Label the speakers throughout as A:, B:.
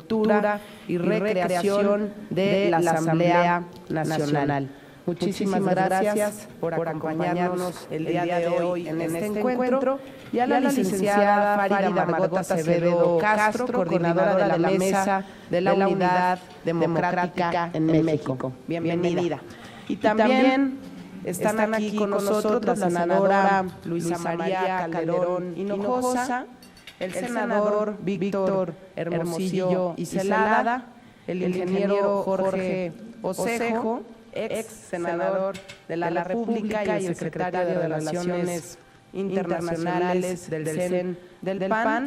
A: estructura y recreación de la Asamblea Nacional. Muchísimas gracias por acompañarnos el día de hoy en este encuentro, y a la licenciada Farida Margot Acevedo Castro, coordinadora de la Mesa de la Unidad Democrática en México. Bienvenida. Y también están aquí con nosotros la senadora Luisa María Calderón Hinojosa, el senador Víctor Hermosillo y Celada, el ingeniero Jorge Osejo, ex senador de la República y el secretario de Relaciones Internacionales del CEN del PAN,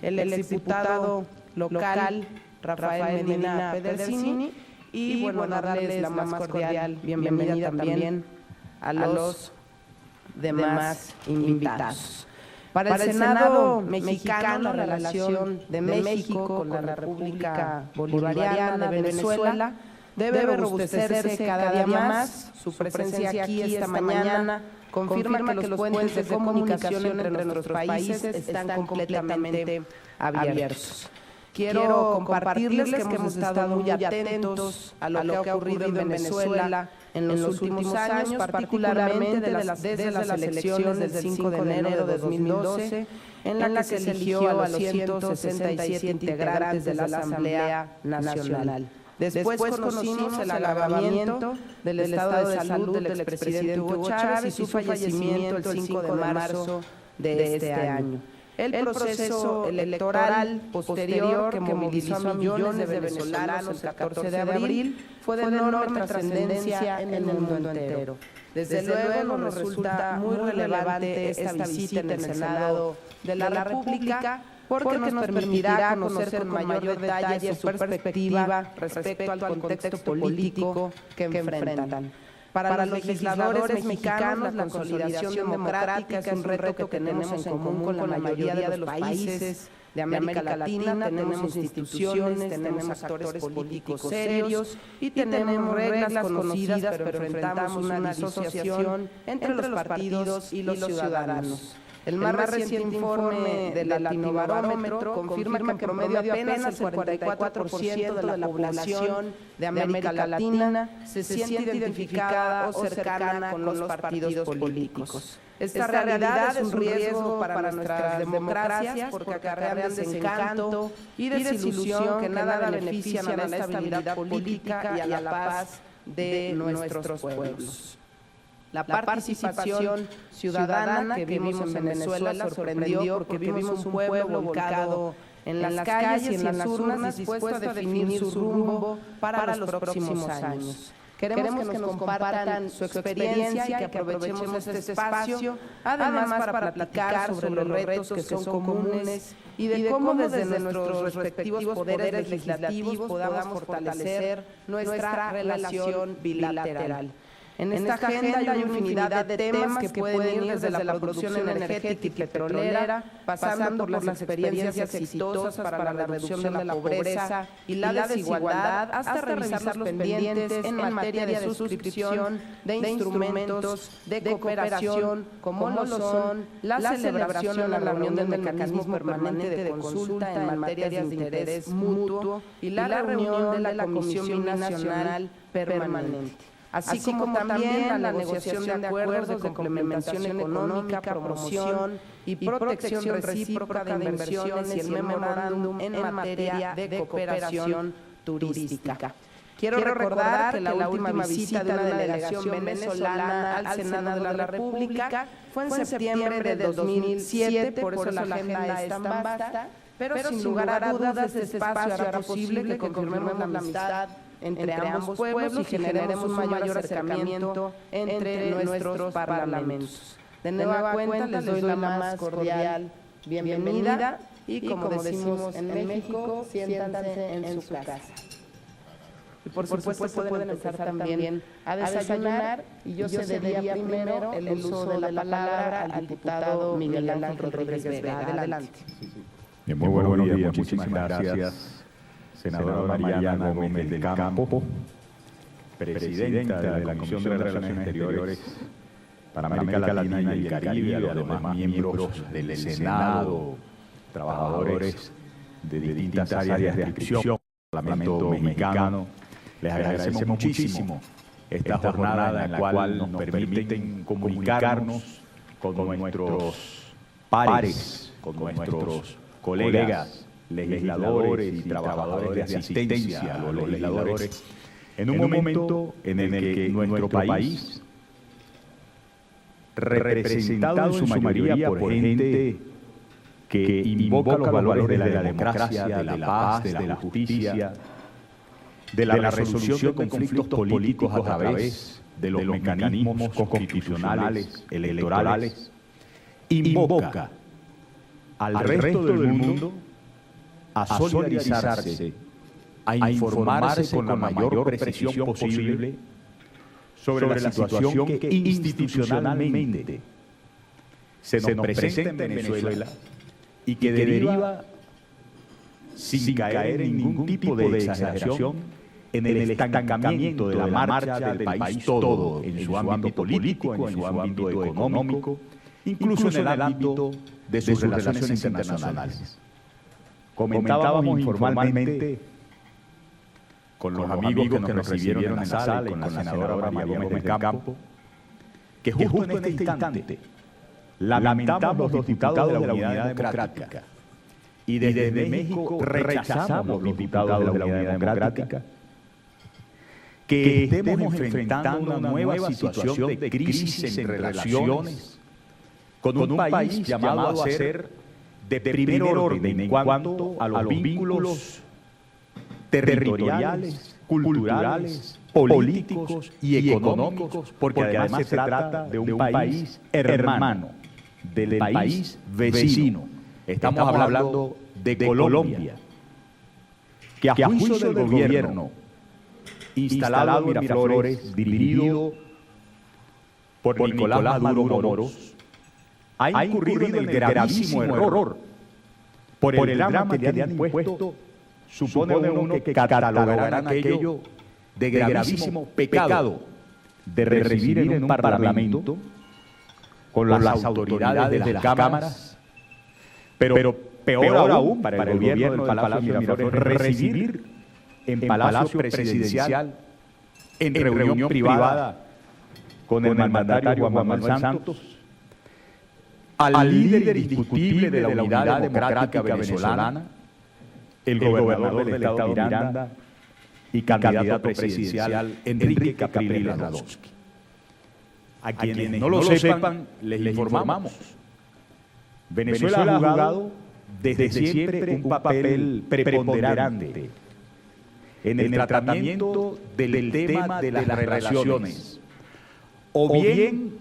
A: el exdiputado local Rafael Medina Pedersini, y bueno, darles la más cordial bienvenida también a los demás invitados. Para el Senado mexicano, la relación de México con la República Bolivariana de Venezuela debe robustecerse cada día más. Su presencia aquí esta mañana confirma que los puentes de comunicación entre nuestros países están completamente abiertos. Quiero compartirles que hemos estado muy atentos a lo que ha ocurrido en Venezuela en los últimos años, particularmente desde las elecciones del 5 de enero de 2012, en la que se eligió a los 167 integrantes de la Asamblea Nacional. Después conocimos el agravamiento del estado de salud del expresidente Hugo Chávez y su fallecimiento el 5 de marzo de este año. El proceso electoral posterior que movilizó a millones de venezolanos el 14 de abril fue de enorme trascendencia en el mundo entero. Desde luego nos resulta muy relevante esta visita en el Senado de la República, porque nos permitirá conocer con mayor detalle su perspectiva respecto al contexto político que enfrentan. Para los legisladores mexicanos, la consolidación democrática es un reto que tenemos en común con la mayoría de los países de América Latina. Tenemos instituciones, tenemos actores políticos serios y tenemos reglas conocidas, pero enfrentamos una disociación entre los partidos y los ciudadanos. El más reciente informe del Latinobarómetro confirma que en promedio apenas el 44% de la población de América Latina se siente identificada o cercana con los partidos políticos. Esta realidad es un riesgo para nuestras democracias porque acarrean desencanto y desilusión que nada benefician a la estabilidad política y a la paz de nuestros pueblos. La participación ciudadana que vimos en Venezuela sorprendió porque vimos un pueblo volcado en las calles y en las urnas dispuesto a definir su rumbo para los próximos años. Queremos que nos compartan su experiencia y que aprovechemos este espacio, además para platicar sobre los retos que son comunes y de cómo desde nuestros respectivos poderes legislativos podamos fortalecer nuestra relación bilateral. En esta agenda hay una infinidad de temas que pueden ir desde la producción energética y petrolera, pasando por las experiencias exitosas para la reducción de la pobreza y la desigualdad, hasta revisar los pendientes en materia de suscripción de instrumentos de cooperación, como lo son la celebración en la reunión del mecanismo permanente de consulta en materias de interés mutuo y la reunión de la Comisión Binacional Permanente. Así como también la negociación de acuerdos de complementación económica, promoción y protección recíproca de inversiones y el memorándum en materia de cooperación turística. Quiero recordar que la última visita de una delegación venezolana al Senado de la República fue en septiembre de 2007, por eso la agenda es tan vasta, pero sin lugar a dudas este espacio hará posible que confirmemos la amistad entre ambos pueblos y generemos un mayor acercamiento entre nuestros parlamentos. De nueva cuenta les doy la más cordial bienvenida y como decimos en México, siéntanse en su casa. Y por supuesto pueden empezar también a desayunar y yo cedería primero el uso de la palabra al diputado Miguel Ángel Rodríguez Vega. Adelante.
B: Bien, muy buenos días, muchísimas gracias. Senadora Mariana Gómez del Campo, presidenta de la Comisión de Relaciones Exteriores para América Latina y el Caribe, a los demás miembros del Senado, trabajadores de distintas áreas de adscripción. Parlamento mexicano. Les agradecemos muchísimo esta jornada en la cual nos permiten comunicarnos con nuestros pares, con nuestros colegas, legisladores y trabajadores de asistencia a los legisladores, en un momento en el que nuestro país, representado en su mayoría por gente que invoca los valores de la democracia, de la paz, de la justicia, de la resolución de conflictos políticos a través de los mecanismos constitucionales, electorales, invoca al resto del mundo a solidarizarse, a informarse con la mayor precisión posible sobre la situación que institucionalmente se nos presenta en Venezuela y que deriva, sin caer en ningún tipo de exageración, en el estancamiento de la marcha del país todo, en su ámbito político, en su ámbito económico, incluso en el ámbito de sus relaciones internacionales. Comentábamos informalmente con los amigos que nos recibieron en la sala y con la senadora María Gómez del Campo, que justo en este instante lamentamos los diputados de la Unidad Democrática y desde México rechazamos los diputados de la Unidad Democrática que estemos enfrentando una nueva situación de crisis en relaciones con un país llamado a ser de primer orden en cuanto a los vínculos territoriales, culturales, políticos y económicos, porque además se trata de un país hermano, del país vecino. Estamos hablando de Colombia, que a juicio del gobierno instalado en Miraflores, dirigido por Nicolás Maduro Moros, ha incurrido en el gravísimo error por el drama que le han impuesto. Supone uno que catalogarán aquello de gravísimo pecado de recibir en un parlamento con las autoridades de las cámaras, pero peor aún para el gobierno del Palacio de Miraflores, recibir en Palacio Presidencial, en reunión privada con el mandatario Juan Manuel Santos, al líder indiscutible de la Unidad Democrática Venezolana, el gobernador del estado Miranda y candidato presidencial Enrique Capriles Radonsky. A quienes no lo sepan, les informamos. Venezuela ha jugado desde siempre un papel preponderante en el tratamiento del tema de las relaciones, o bien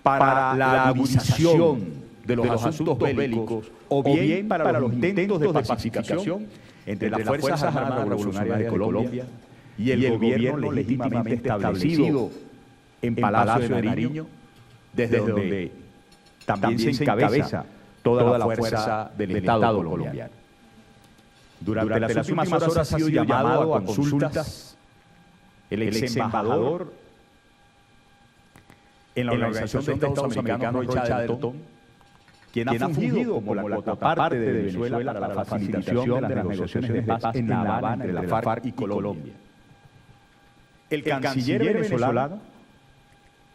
B: para la agudización de los asuntos bélicos, o bien para los intentos de pacificación entre las Fuerzas Armadas Revolucionarias de Colombia y el gobierno legítimamente establecido en Palacio de Nariño, desde donde también se encabeza toda la fuerza del Estado colombiano. Durante las últimas horas ha sido llamado a consultas el ex embajador en la Organización de Estados Americanos, Roy Chatterton, quien ha fungido como la contraparte de Venezuela para la facilitación de las negociaciones de paz en La Habana entre la FARC y Colombia. El canciller venezolano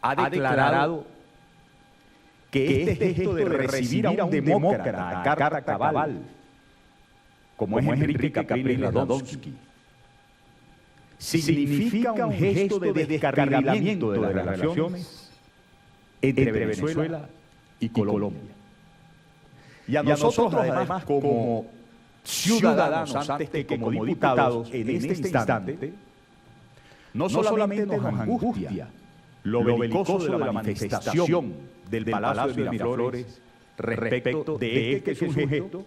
B: ha declarado que este gesto de recibir a un demócrata a carta cabal, como es Enrique Capriles Radonsky, significa un gesto de descarrilamiento de las relaciones entre Venezuela y Colombia. Y a nosotros, además, como ciudadanos, antes que como diputados, en este instante, no solamente nos angustia lo belicoso de la manifestación del Palacio de Miraflores respecto de este sujeto,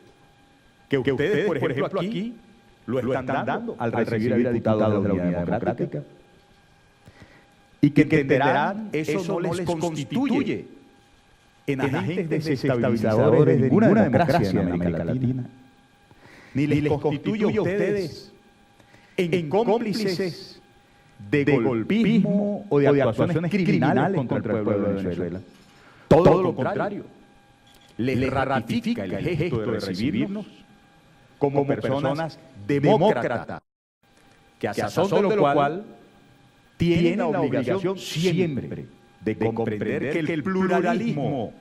B: que ustedes, por ejemplo, aquí lo están dando al recibir a diputados de la Unidad Democrática, y que entenderán eso no les constituye en agentes desestabilizadores de ninguna democracia en América Latina, ni les constituye a ustedes en cómplices de golpismo o de actuaciones criminales contra el pueblo de Venezuela. Todo lo contrario, les ratifica el gesto de recibirnos como personas demócratas, que a sazón de lo cual tienen la obligación siempre de comprender que el pluralismo,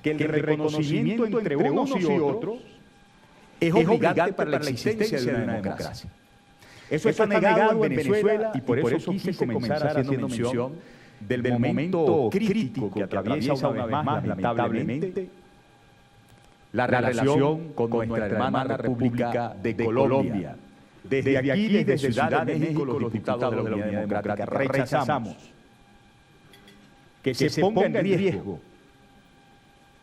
B: que el reconocimiento entre unos y otros es obligante para la existencia de una democracia. Eso está negado en Venezuela y por eso quise comenzar haciendo mención del momento crítico que atraviesa una vez más, lamentablemente, la relación con nuestra hermana República de Colombia. Desde aquí, desde Ciudad de México, los diputados de la Unidad Democrática rechazamos que se ponga en riesgo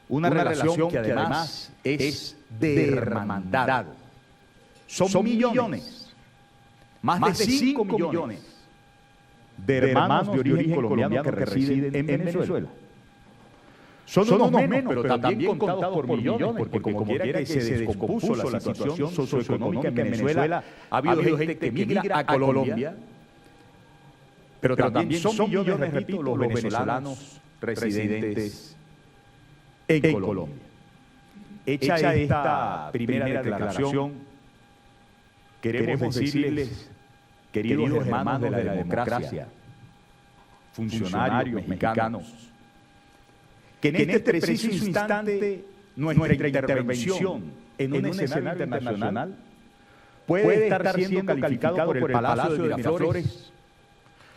B: una relación que además es de hermandad. Son millones, más de 5 millones de hermanos de origen colombiano que residen en Venezuela. Son unos menos, pero también contados por millones, porque como quiera que se descompuso la situación socioeconómica en Venezuela, ha habido gente que migra a Colombia, pero también son millones, repito, los venezolanos residentes en Colombia. Hecha esta primera declaración, queremos decirles, queridos hermanos de la democracia, funcionarios mexicanos, que en este preciso instante nuestra intervención en un escenario internacional puede estar siendo calificado por el Palacio de Miraflores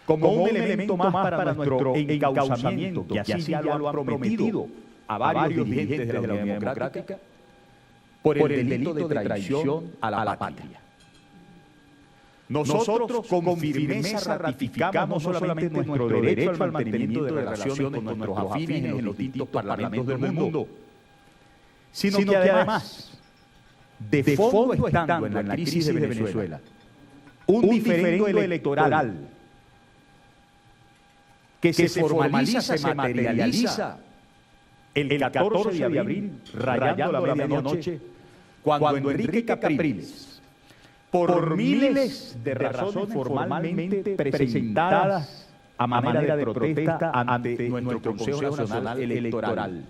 B: como un elemento más para nuestro encauzamiento, que así ya lo han prometido a varios dirigentes de la Unidad Democrática, por el delito de traición a la patria. Nosotros con firmeza ratificamos no solamente nuestro derecho al mantenimiento de relaciones con nuestros afines en los distintos parlamentos del mundo, sino que además, de fondo estando en la crisis de Venezuela, un diferendo electoral que se formaliza, se materializa el 14 de abril, rayando la medianoche, cuando Enrique Capriles, por miles de razones formalmente presentadas a manera de protesta ante nuestro Consejo Nacional Electoral,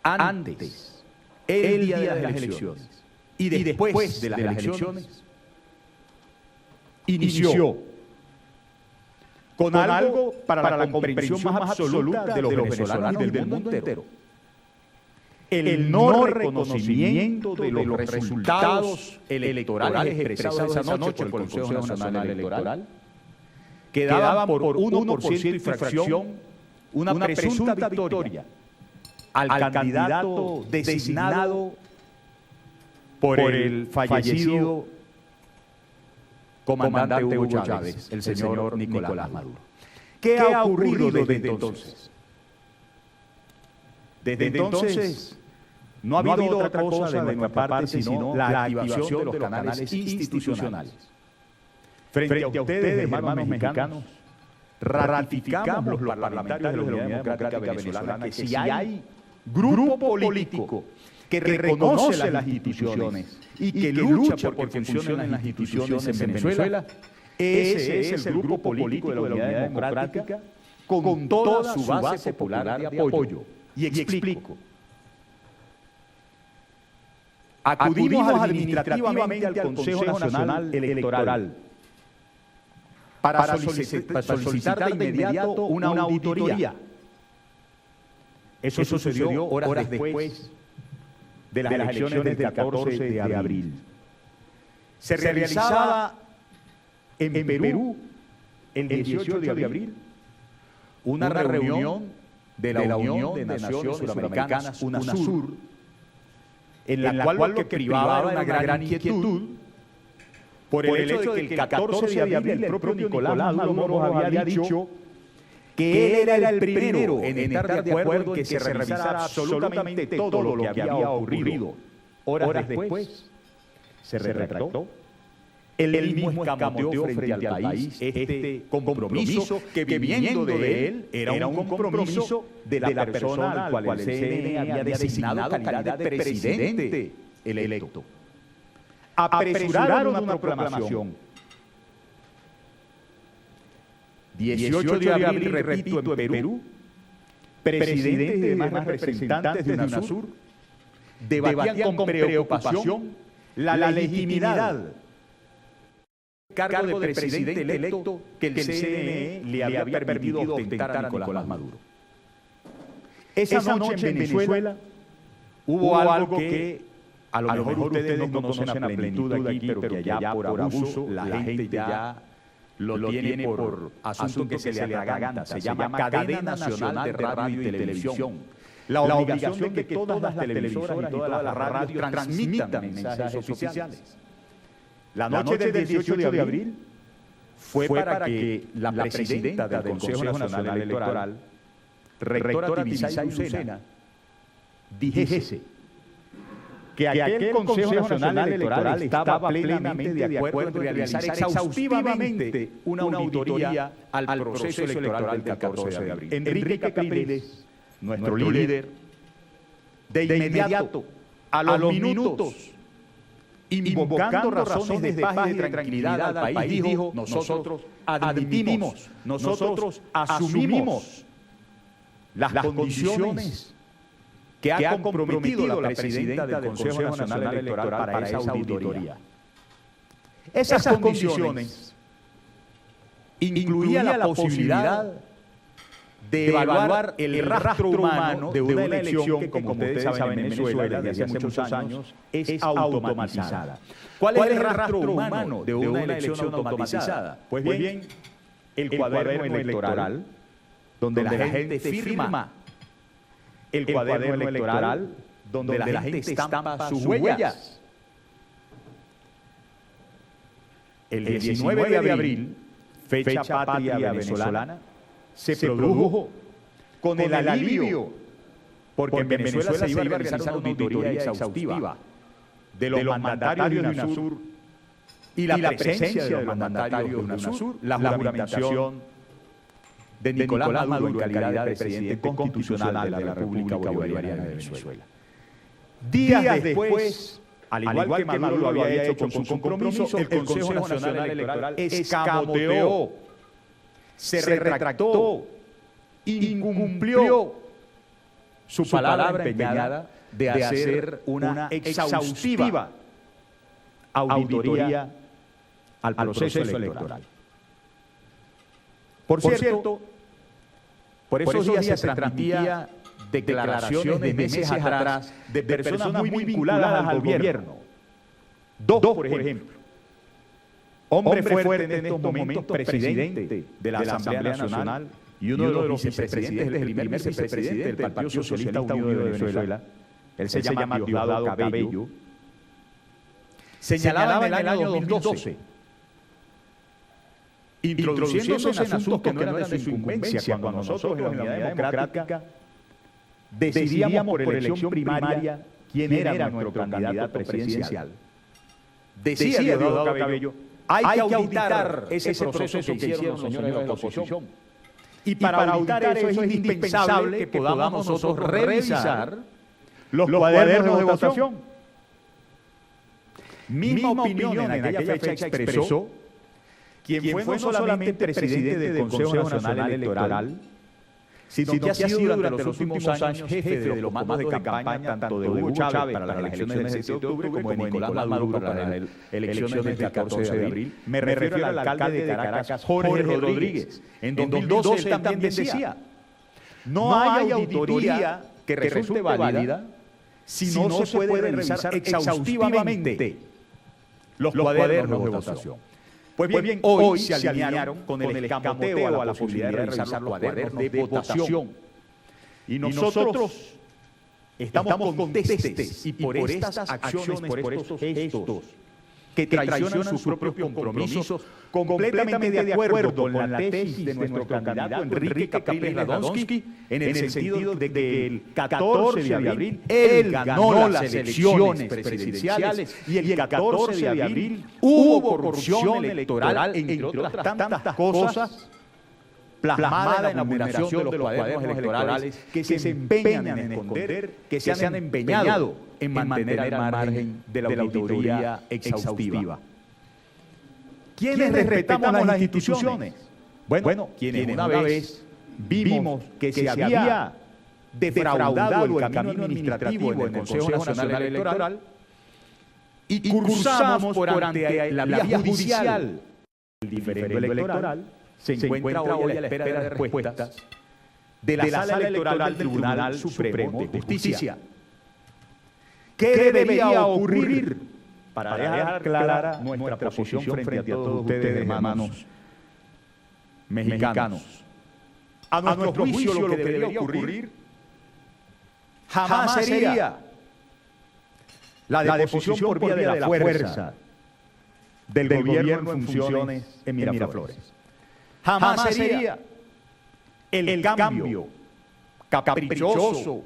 B: antes, el día de las elecciones y después de las elecciones, inició con algo para la comprensión más absoluta de los venezolanos y del mundo entero: el no reconocimiento de los resultados electorales expresados esa noche por el Consejo Nacional Electoral, que daban por 1% y fracción una presunta victoria al candidato designado por el fallecido comandante Hugo Chávez, el señor Nicolás Maduro. ¿Qué ha ocurrido desde entonces? Desde entonces no ha habido otra cosa de nuestra parte sino la activación de los canales institucionales. Frente a ustedes, hermanos mexicanos, ratificamos los parlamentarios de la Unidad Democrática Venezolana que si hay grupo político que reconoce las instituciones y que lucha porque funcionen las instituciones en Venezuela, ese es el grupo político de la Unidad Democrática con toda su base popular de apoyo. Y explico. Acudimos administrativamente al Consejo Nacional Electoral para solicitar de inmediato una auditoría. Eso sucedió horas después de las elecciones del 14 de abril. Se realizaba en Perú, el 18 de abril, una reunión de la Unión de Naciones Suramericanas, UNASUR, en la cual lo que privaba era una gran inquietud por el hecho de que el 14 de abril el propio Nicolás Maduro había dicho que él era el primero en estar de acuerdo en que se revisara absolutamente todo lo que había ocurrido. Horas después se retractó. Él mismo escamoteó frente al país este compromiso que, viniendo de él, era un compromiso de la persona al cual el CNE había designado calidad de presidente electo. Apresuraron una proclamación. 18 de abril, repito, en Perú, presidentes y demás representantes de UNASUR debatían con preocupación la legitimidad cargo de presidente electo que el CNE le había permitido ostentar a Nicolás Maduro. Esa noche en Venezuela hubo algo que a lo mejor ustedes no conocen a plenitud aquí, pero que allá por abuso la gente ya lo tiene por asunto que se le atraganta. Se llama Cadena Nacional de Radio y Televisión. La obligación de que todas las televisoras y todas las radios transmitan mensajes oficiales. La noche del 18 de abril fue para que la presidenta del Consejo Nacional Electoral, rectora Tibisay Lucena, dijese que aquel Consejo Nacional Electoral estaba plenamente de acuerdo en realizar exhaustivamente una auditoría al proceso electoral del 14 de abril. Enrique Capriles, nuestro líder, de inmediato, a los minutos, invocando razones de paz y de tranquilidad al país, dijo: nosotros admitimos, nosotros asumimos las condiciones que ha comprometido la presidenta del Consejo Nacional Electoral para esa auditoría. Esas condiciones incluían la posibilidad de evaluar el rastro humano de una elección que, como ustedes saben, en Venezuela desde hace muchos años es automatizada. ¿Cuál es el rastro humano de una elección automatizada? Pues bien, el cuaderno electoral, donde la gente firma, el cuaderno electoral, donde la gente estampa sus huellas. El 19 de abril, fecha patria venezolana, se produjo con el alivio, porque en Venezuela se iba a realizar una auditoría exhaustiva de los mandatarios de UNASUR y la presencia de los mandatarios de UNASUR, la juramentación de Nicolás Maduro en calidad de presidente constitucional de la República Bolivariana de Venezuela. Días después, al igual que Maduro lo había hecho con su compromiso, el Consejo Nacional Electoral escamoteó, se retractó, incumplió su palabra empeñada de hacer una exhaustiva auditoría al proceso electoral. Por cierto, por esos días se transmitía declaraciones de meses atrás de personas muy vinculadas al gobierno. Dos, por ejemplo. Hombre fuerte en estos momentos, presidente de la Asamblea Nacional y uno de los vicepresidentes, el primer vicepresidente del Partido Socialista Unido de Venezuela. Él se llama Diosdado Cabello. Señalaba en el año 2012, introduciéndose en asuntos que no eran de su incumbencia, cuando nosotros en la Unidad Democrática decidíamos por elección primaria quién era nuestro candidato presidencial. Decía Diosdado Cabello: hay que auditar ese proceso que hicieron los señores de la oposición. Y para auditar eso es indispensable que podamos nosotros revisar los cuadernos de votación. Misma opinión en aquella fecha expresó quien fue no solamente presidente del Consejo Nacional Electoral, sino que ha sido durante los últimos años jefe de los mandos de campaña tanto de Hugo Chávez para las elecciones del 7 de octubre como de Nicolás Maduro para las elecciones del 14 de abril. Me refiero al alcalde de Caracas, Jorge Rodríguez. En 2012 él también decía: no hay auditoría que resulte válida si no se puede revisar exhaustivamente los cuadernos de votación. Pues bien, hoy se alinearon con el escamoteo a la posibilidad de revisar los cuadernos de votación. Y nosotros estamos contestes y por estas acciones, por estos gestos que traicionan sus propios compromisos, completamente de acuerdo con la tesis de nuestro candidato Enrique Capriles Radonsky, en el sentido de que el 14 de abril él ganó las elecciones presidenciales y el 14 de abril hubo corrupción electoral, entre otras tantas cosas, plasmada en la vulneración de los cuadernos electorales que se empeñan en esconder, que se han empeñado en mantener al margen de la auditoría exhaustiva. ¿Quiénes respetamos las instituciones? Bueno, quienes una vez vimos que se había defraudado el camino administrativo en el Consejo Nacional Electoral y cursamos por ante la vía judicial. El diferendo electoral se encuentra hoy a la espera de respuestas de la Sala Electoral del Tribunal Supremo de Justicia. ¿Qué debería ocurrir para dejar clara nuestra posición frente a todos ustedes, hermanos mexicanos? A nuestro juicio, lo que debería ocurrir jamás sería la deposición por vía de la fuerza del gobierno en funciones en Miraflores. Jamás sería el cambio caprichoso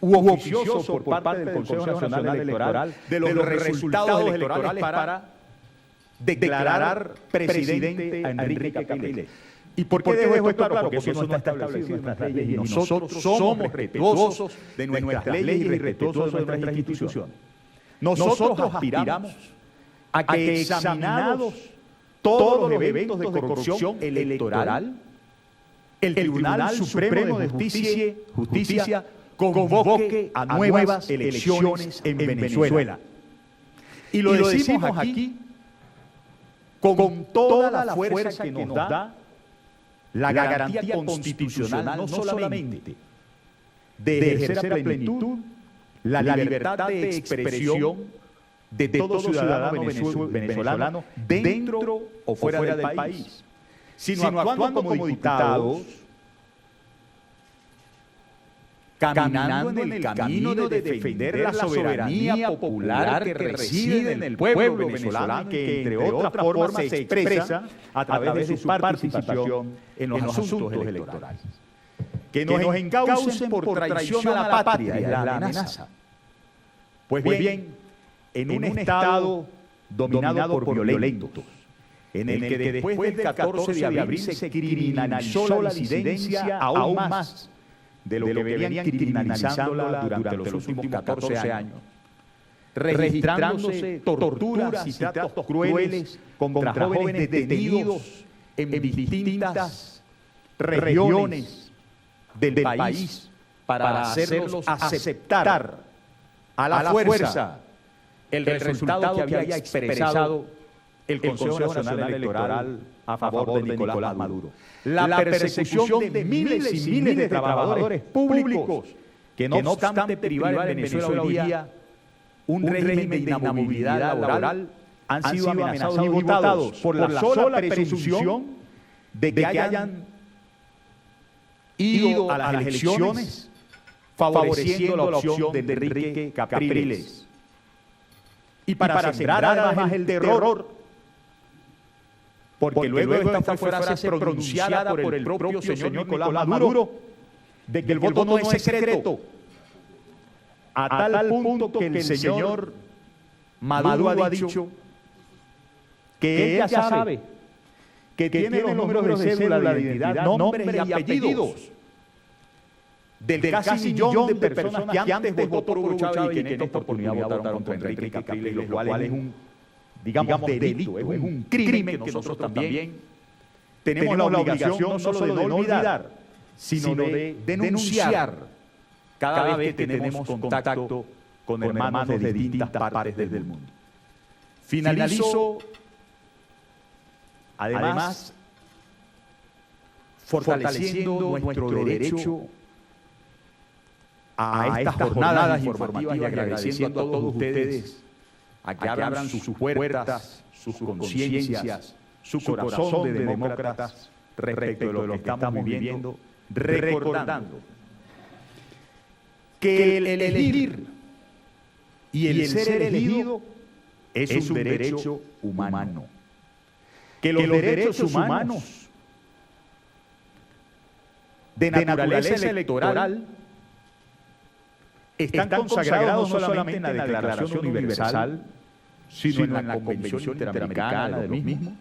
B: u oficioso por parte del Consejo Nacional Electoral de los resultados electorales para declarar presidente a Enrique Capriles. ¿Y por qué dejo esto claro? Porque eso no está establecido en nuestras leyes y nosotros somos respetuosos de nuestras leyes y respetuosos de nuestras instituciones. Nosotros aspiramos a que, examinados todos los eventos de corrupción electoral, el Tribunal Supremo de Justicia convoque a nuevas elecciones en Venezuela. Y lo decimos aquí con toda la fuerza que nos da la garantía constitucional, no solamente de ejercer a plenitud la libertad de expresión de todo ciudadano venezolano dentro o fuera del país, sino actuando como diputados, caminando en el camino de defender la soberanía popular que reside en el pueblo venezolano y que, entre otras formas, se expresa a través de su participación en los asuntos electorales. Que nos encaucen por traición a la patria es la amenaza. Pues bien, en un Estado dominado por violentos, en el que después del 14 de abril se criminalizó la disidencia aún más de lo que venían criminalizándola durante los últimos 14 años, registrándose torturas y tratos crueles contra jóvenes detenidos en distintas regiones del país para hacerlos aceptar a la fuerza el resultado que había expresado el Consejo Nacional Electoral a favor de Nicolás Maduro. La persecución de miles y miles de trabajadores públicos que, no obstante privar en Venezuela hoy día un régimen de inamovilidad laboral, han sido amenazados y votados por la sola presunción de que hayan ido a las elecciones favoreciendo la opción de Enrique Capriles. Y para sembrar además el terror, porque luego esta fue frase pronunciada por el propio señor Nicolás Maduro, de que el voto no es secreto, a tal punto que el señor Maduro ha dicho que él ya sabe que tiene los números de cédula de identidad, nombres y apellidos del casi millón de personas que antes votó por Hugo Chávez y que en esta oportunidad votaron contra Enrique Capriles, lo cual es un, digamos, delito, es un crimen que nosotros también tenemos la obligación no solo de no olvidar, sino de denunciar cada vez que tenemos contacto con hermanos de distintas partes del mundo. Finalizo, además, fortaleciendo nuestro derecho a estas jornadas informativas y agradeciendo a todos ustedes a que abran sus puertas, sus conciencias, su corazón de demócratas respecto de lo que estamos viviendo, recordando que el elegir y el ser elegido es un derecho humano. Que los derechos humanos de naturaleza electoral están consagrados no solamente en la Declaración Universal, sino en la Convención Interamericana del mismo,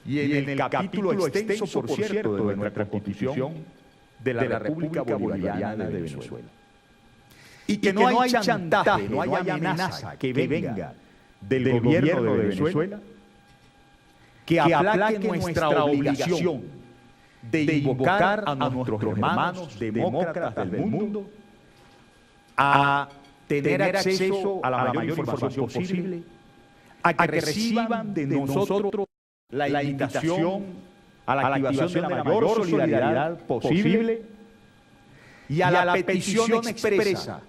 B: y en el capítulo extenso, por cierto, de nuestra Constitución de la República Bolivariana de Venezuela. Y que no hay chantaje, no hay amenaza que venga del gobierno de Venezuela que aplaque nuestra obligación de invocar a nuestros hermanos demócratas del mundo a tener acceso a la mayor información posible, a que reciban de nosotros la invitación a la activación de la mayor solidaridad posible y a la petición expresa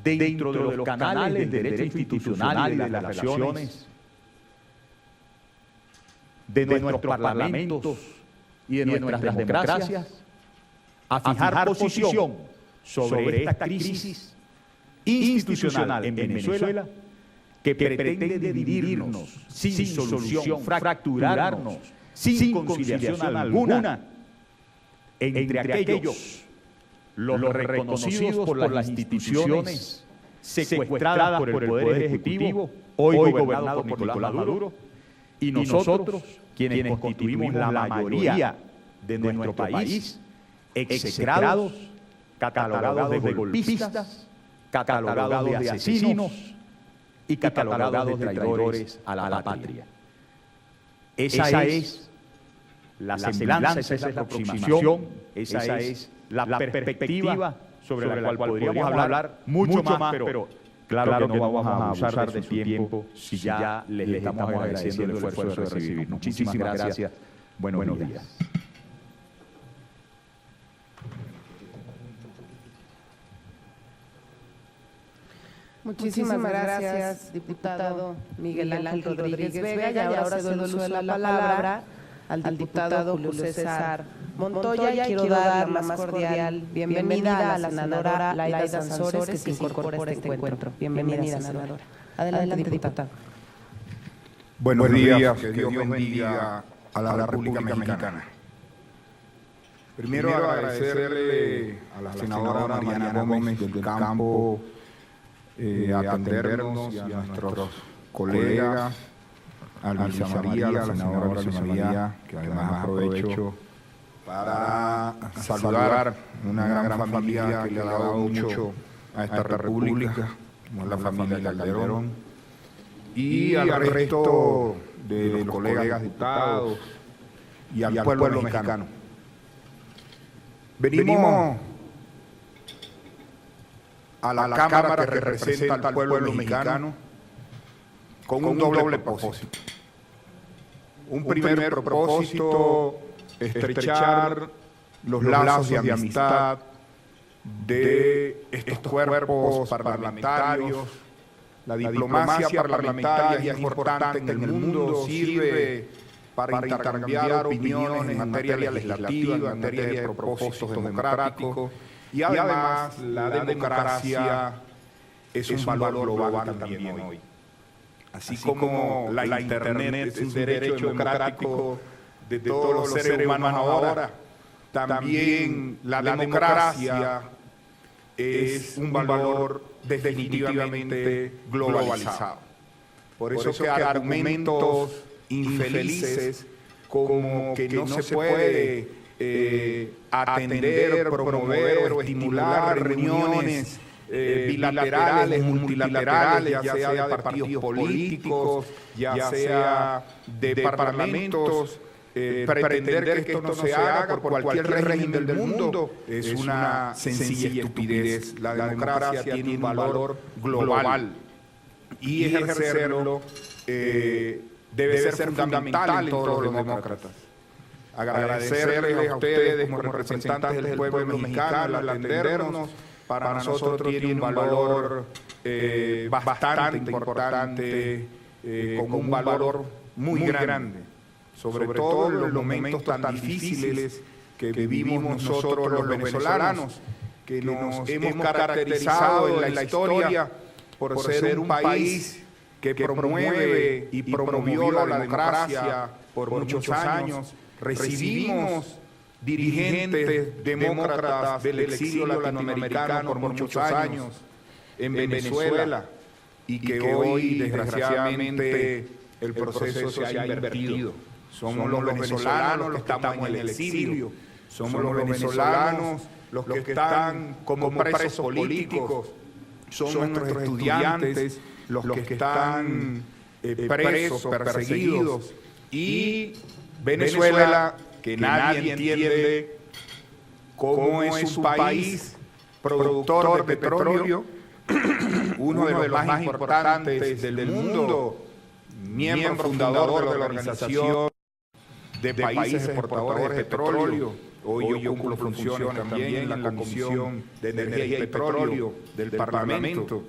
B: dentro de los canales del derecho institucional y de las relaciones de nuestros parlamentos y de nuestras democracias a fijar posición sobre esta crisis institucional en Venezuela que pretende dividirnos sin solución, fracturarnos sin conciliación alguna entre aquellos los reconocidos por las instituciones secuestradas por el Poder Ejecutivo, hoy gobernado por Nicolás Maduro, y nosotros, quienes constituimos la mayoría de nuestro país, execrados, catalogados de golpistas, catalogados de asesinos y catalogados de traidores a la patria. Esa es la semblanza, esa es la aproximación, esa es la perspectiva sobre la cual podríamos hablar mucho más, pero claro que no vamos a abusar de su tiempo si ya les estamos agradeciendo el esfuerzo de recibirnos. Muchísimas gracias. Buenos días.
A: Muchísimas gracias, diputado Miguel Ángel Rodríguez Vega. Y ahora cedo el uso de la palabra al diputado Julio César Montoya. Y quiero dar la más cordial bienvenida a la senadora Laida Sansores, que se incorpora a este encuentro. Bienvenida, senadora. Adelante, diputado.
C: Buenos días, que Dios bendiga a la República Mexicana. Primero agradecerle a la senadora Mariana Gómez del Campo atendernos y a nuestros colegas, a Luisa María, la senadora Luisa María, que además aprovecho para saludar una gran familia que le ha dado mucho a esta república, como es la familia Calderón, y al resto de los colegas diputados y al pueblo mexicano. Venimos a la Cámara que representa al pueblo mexicano con un doble propósito. Un primer propósito, estrechar los lazos de amistad de estos cuerpos parlamentarios. La diplomacia parlamentaria es importante en el mundo, sirve para intercambiar opiniones en materia legislativa, en materia de propósitos democráticos, y además la democracia es un valor global también hoy. Así como la Internet es un derecho democrático de todos los seres humanos ahora, también la democracia es un valor definitivamente globalizado. Por eso que argumentos infelices como que no se puede atender, promover o estimular reuniones bilaterales, multilaterales, ya sea de partidos políticos, ya sea de parlamentos, pretender que esto no se haga por cualquier régimen del mundo es una sencilla estupidez. La democracia tiene un valor global y ejercerlo debe ser fundamental en todos los demócratas. Agradecerles a ustedes como representantes del pueblo mexicano al atendernos. Para nosotros tiene un valor bastante importante, con un valor muy grande, sobre todo en los momentos tan difíciles que vivimos nosotros los venezolanos, que nos hemos caracterizado en la historia por ser un país que promueve y promovió la democracia por muchos años. Recibimos dirigentes demócratas del exilio latinoamericano por muchos años en Venezuela y que hoy, desgraciadamente, el proceso se ha invertido. Somos los venezolanos los que estamos en el exilio, somos los venezolanos los que están como presos políticos, son nuestros estudiantes los que están presos, perseguidos, y Venezuela, que nadie entiende cómo es un país productor de petróleo, uno de los más importantes del mundo, miembro fundador de la Organización de Países Exportadores de Petróleo. Hoy yo cumplo funciones también en la Comisión de Energía y Petróleo del Parlamento.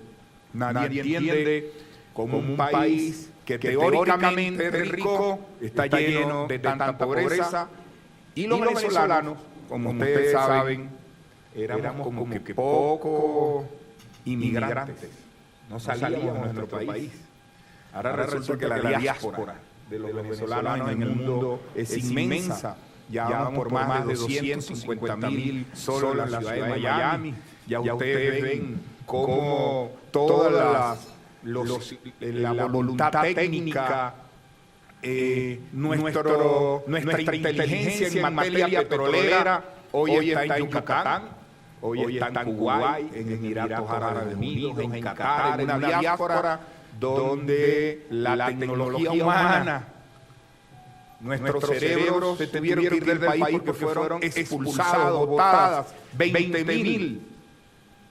C: Nadie entiende cómo un país que teóricamente es rico está lleno de tanta pobreza, y los venezolanos, como ustedes saben, éramos como que pocos inmigrantes, no salíamos de nuestro país. Ahora resulta que la diáspora de los venezolanos en el mundo es inmensa. Ya vamos por más de 250,000 solo en la ciudad de Miami. Ya ustedes ven cómo toda la voluntad técnica, nuestra inteligencia en materia petrolera hoy está en Yucatán, hoy está en Kuwait, en Emiratos Árabes Unidos, en Qatar, en una diáspora donde la tecnología humana, nuestros cerebros se tuvieron que ir del país porque fueron expulsados, botadas 20,000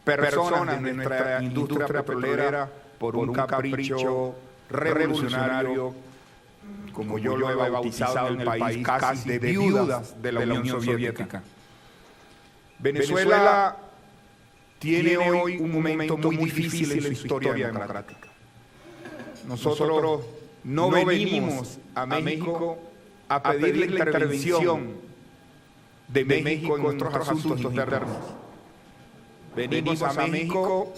C: personas de nuestra industria petrolera por un capricho revolucionario, como yo lo he bautizado en el país, casi de viudas de la Unión Soviética. Venezuela tiene hoy un momento muy difícil en su historia democrática. Nosotros no venimos a México a pedir la intervención de México en nuestros asuntos internos. Venimos a México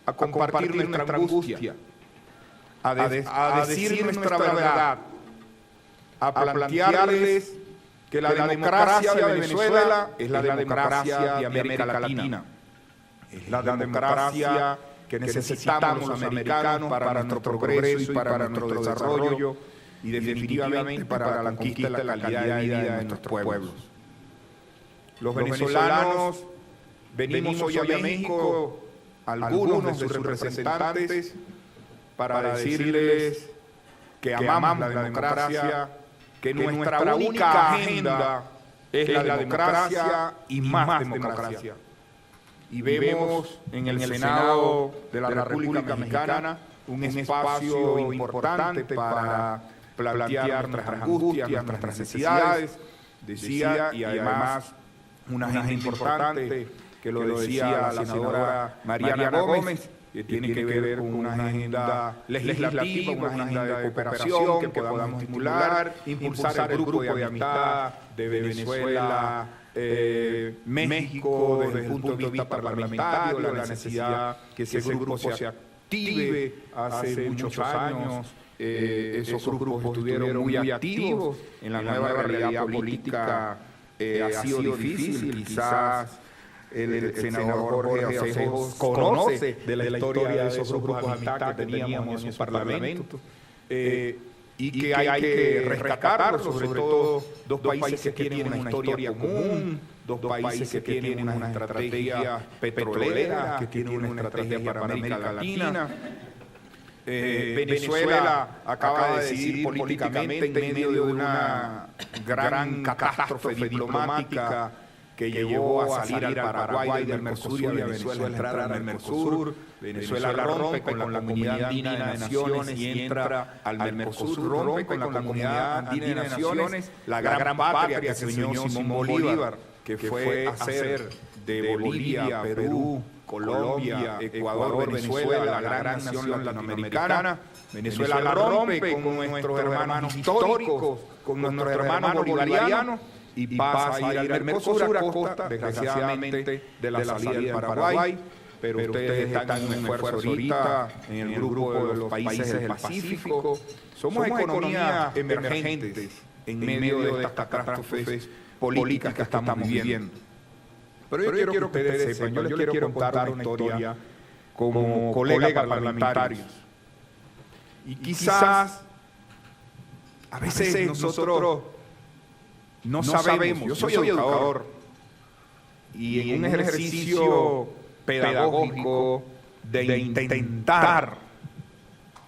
C: a compartir nuestra angustia, a decir nuestra verdad, a plantearles que la democracia de Venezuela es la democracia de América Latina, es la democracia que necesitamos los americanos para nuestro progreso y para nuestro desarrollo, y definitivamente para la conquista de la calidad de vida de nuestros pueblos. Los venezolanos venimos hoy a México, algunos de sus representantes, para decirles que amamos la democracia, que nuestra única agenda es la democracia y más democracia. Y vemos en el Senado de la República Mexicana un espacio importante para plantear nuestras angustias, nuestras necesidades, decía, y además una agenda importante que lo decía la senadora Mariana Gómez, que tiene que ver con una agenda legislativa, una agenda de cooperación que podamos estimular, impulsar el grupo de amistad de Venezuela, México, desde el punto de vista parlamentario, la necesidad que ese grupo se active. Hace muchos años esos grupos estuvieron muy activos en la nueva realidad política. Ha sido difícil, quizás el senador Jorge Acejos conoce de la historia de esos grupos de amistad que teníamos en el Parlamento, y que hay que rescatarlos, sobre todo dos países que tienen una historia común, dos países que tienen una estrategia petrolera, que tienen una estrategia para América Latina. Venezuela acaba de decidir políticamente, en medio de una gran catástrofe diplomática que llevó a salir al Paraguay del Mercosur y a Venezuela entrar al Mercosur. Venezuela rompe con la Comunidad Andina de Naciones y entra al Mercosur, rompe con la Comunidad Andina de Naciones, la gran patria que soñó Simón Bolívar, que fue hacer de Bolivia, Perú, Colombia, Ecuador, Venezuela, la gran nación latinoamericana. Venezuela la rompe con nuestros hermanos históricos, con nuestros hermanos bolivarianos, y pasa a ir al Mercosur a costa, desgraciadamente, de la salida del Paraguay. Pero ustedes están en un esfuerzo ahorita en el grupo de los países del Pacífico. Somos economías emergentes en medio de estas catástrofes políticas que estamos viviendo. Pero yo quiero que ustedes sepan, yo les quiero contar una historia como colegas parlamentarios. Y quizás a veces nosotros no sabemos. Yo soy educador, y en un ejercicio pedagógico de intentar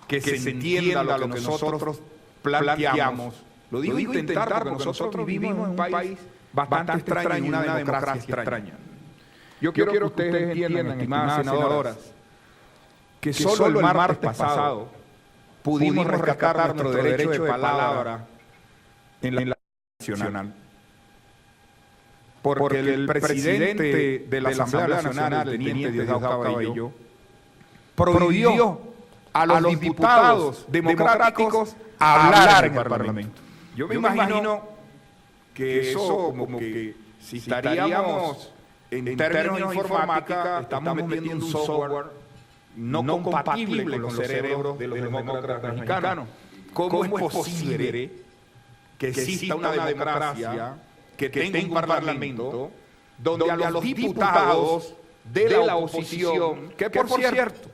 C: que se entienda lo que nosotros planteamos. Lo digo intentar porque nosotros vivimos en un país bastante extraño, una democracia extraña. Yo quiero que ustedes entiendan, estimadas senadoras, que solo el martes pasado pudimos rescatar nuestro derecho de palabra en la nacional. Porque el presidente de la Asamblea Nacional, el teniente Diosdado Cabello, prohibió a los diputados democráticos hablar en el Parlamento. Yo me imagino que eso, como que si estaríamos en términos de informática, estamos metiendo un software no compatible con los cerebros de los demócratas mexicanos. ¿Cómo es posible que exista una democracia que tenga un parlamento donde a los diputados de la oposición, que por cierto,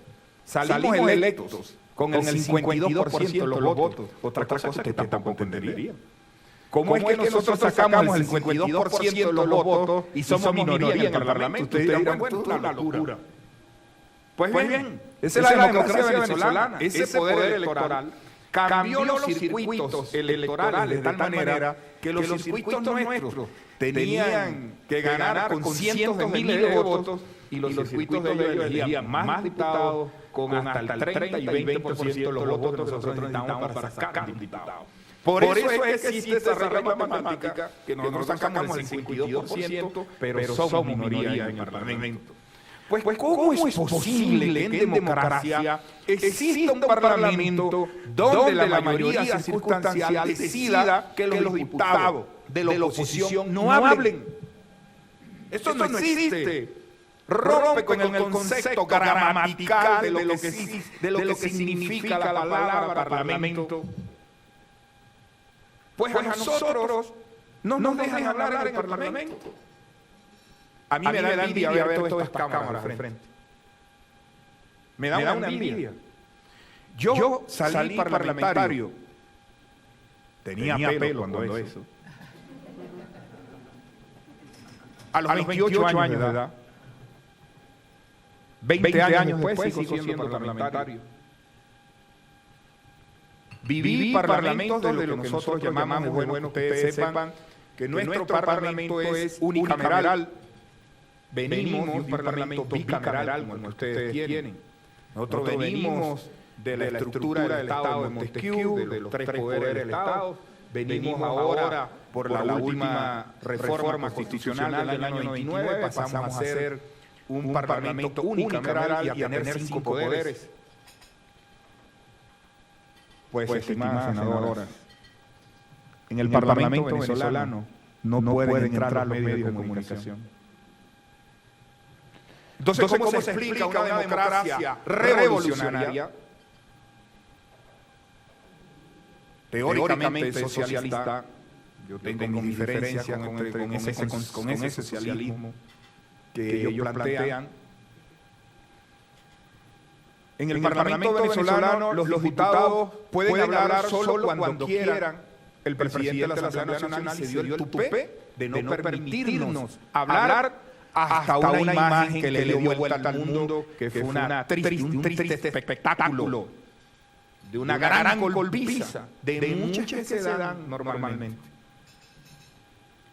C: salimos electos con el 52% de los votos, otra cosa que tampoco entendería? ¿Cómo es que nosotros sacamos el 52% de los votos y somos minoría en el Parlamento? Ustedes dirán, bueno, esto es una locura. Pues bien, esa es la democracia venezolana. Ese poder electoral cambió los circuitos electorales de tal manera que los circuitos nuestros tenían que ganar con cientos de miles de votos y los circuitos de ellos elegían más diputados con hasta el 30 y 20% de los votos que nosotros necesitábamos para sacar diputados. Por eso es que existe esa regla matemática que nosotros sacamos el 52%, pero somos minoría en el Parlamento. Pues, ¿cómo es posible que en democracia exista un parlamento donde la mayoría circunstancial decida que los diputados de la oposición no hablen? Eso no existe. Rompe con el concepto gramatical de lo que significa la palabra parlamento. Pues a nosotros no nos dejan hablar en el Parlamento. A mí me da envidia ver todas estas cámaras al frente. Me da una envidia. Yo salí parlamentario. Tenía pelo cuando eso. A los 28 años de edad. 20 años después sigo siendo parlamentario. Viví parlamentos de lo que nosotros llamamos, es bueno que ustedes sepan, que nuestro parlamento es unicameral. Venimos de un parlamento bicameral como el que ustedes tienen. Nosotros venimos de la estructura del Estado de Montesquieu, de los tres poderes del Estado. Venimos ahora por la última reforma constitucional del año 99, pasamos a ser un parlamento unicameral y a tener 5 poderes. Pues, estimadas senadoras, en el Parlamento venezolano no pueden entrar los medios de comunicación. Entonces, ¿cómo se explica una democracia revolucionaria? Teóricamente es socialista. Yo tengo mis diferencias con ese socialismo que ellos plantean. En el Parlamento venezolano los diputados pueden hablar solo cuando quieran. El presidente de la Asamblea Nacional se dio el tupé de no permitirnos hablar hasta una imagen que le dio vuelta al mundo, que fue un triste espectáculo de una gran golpiza, de muchas que se dan normalmente.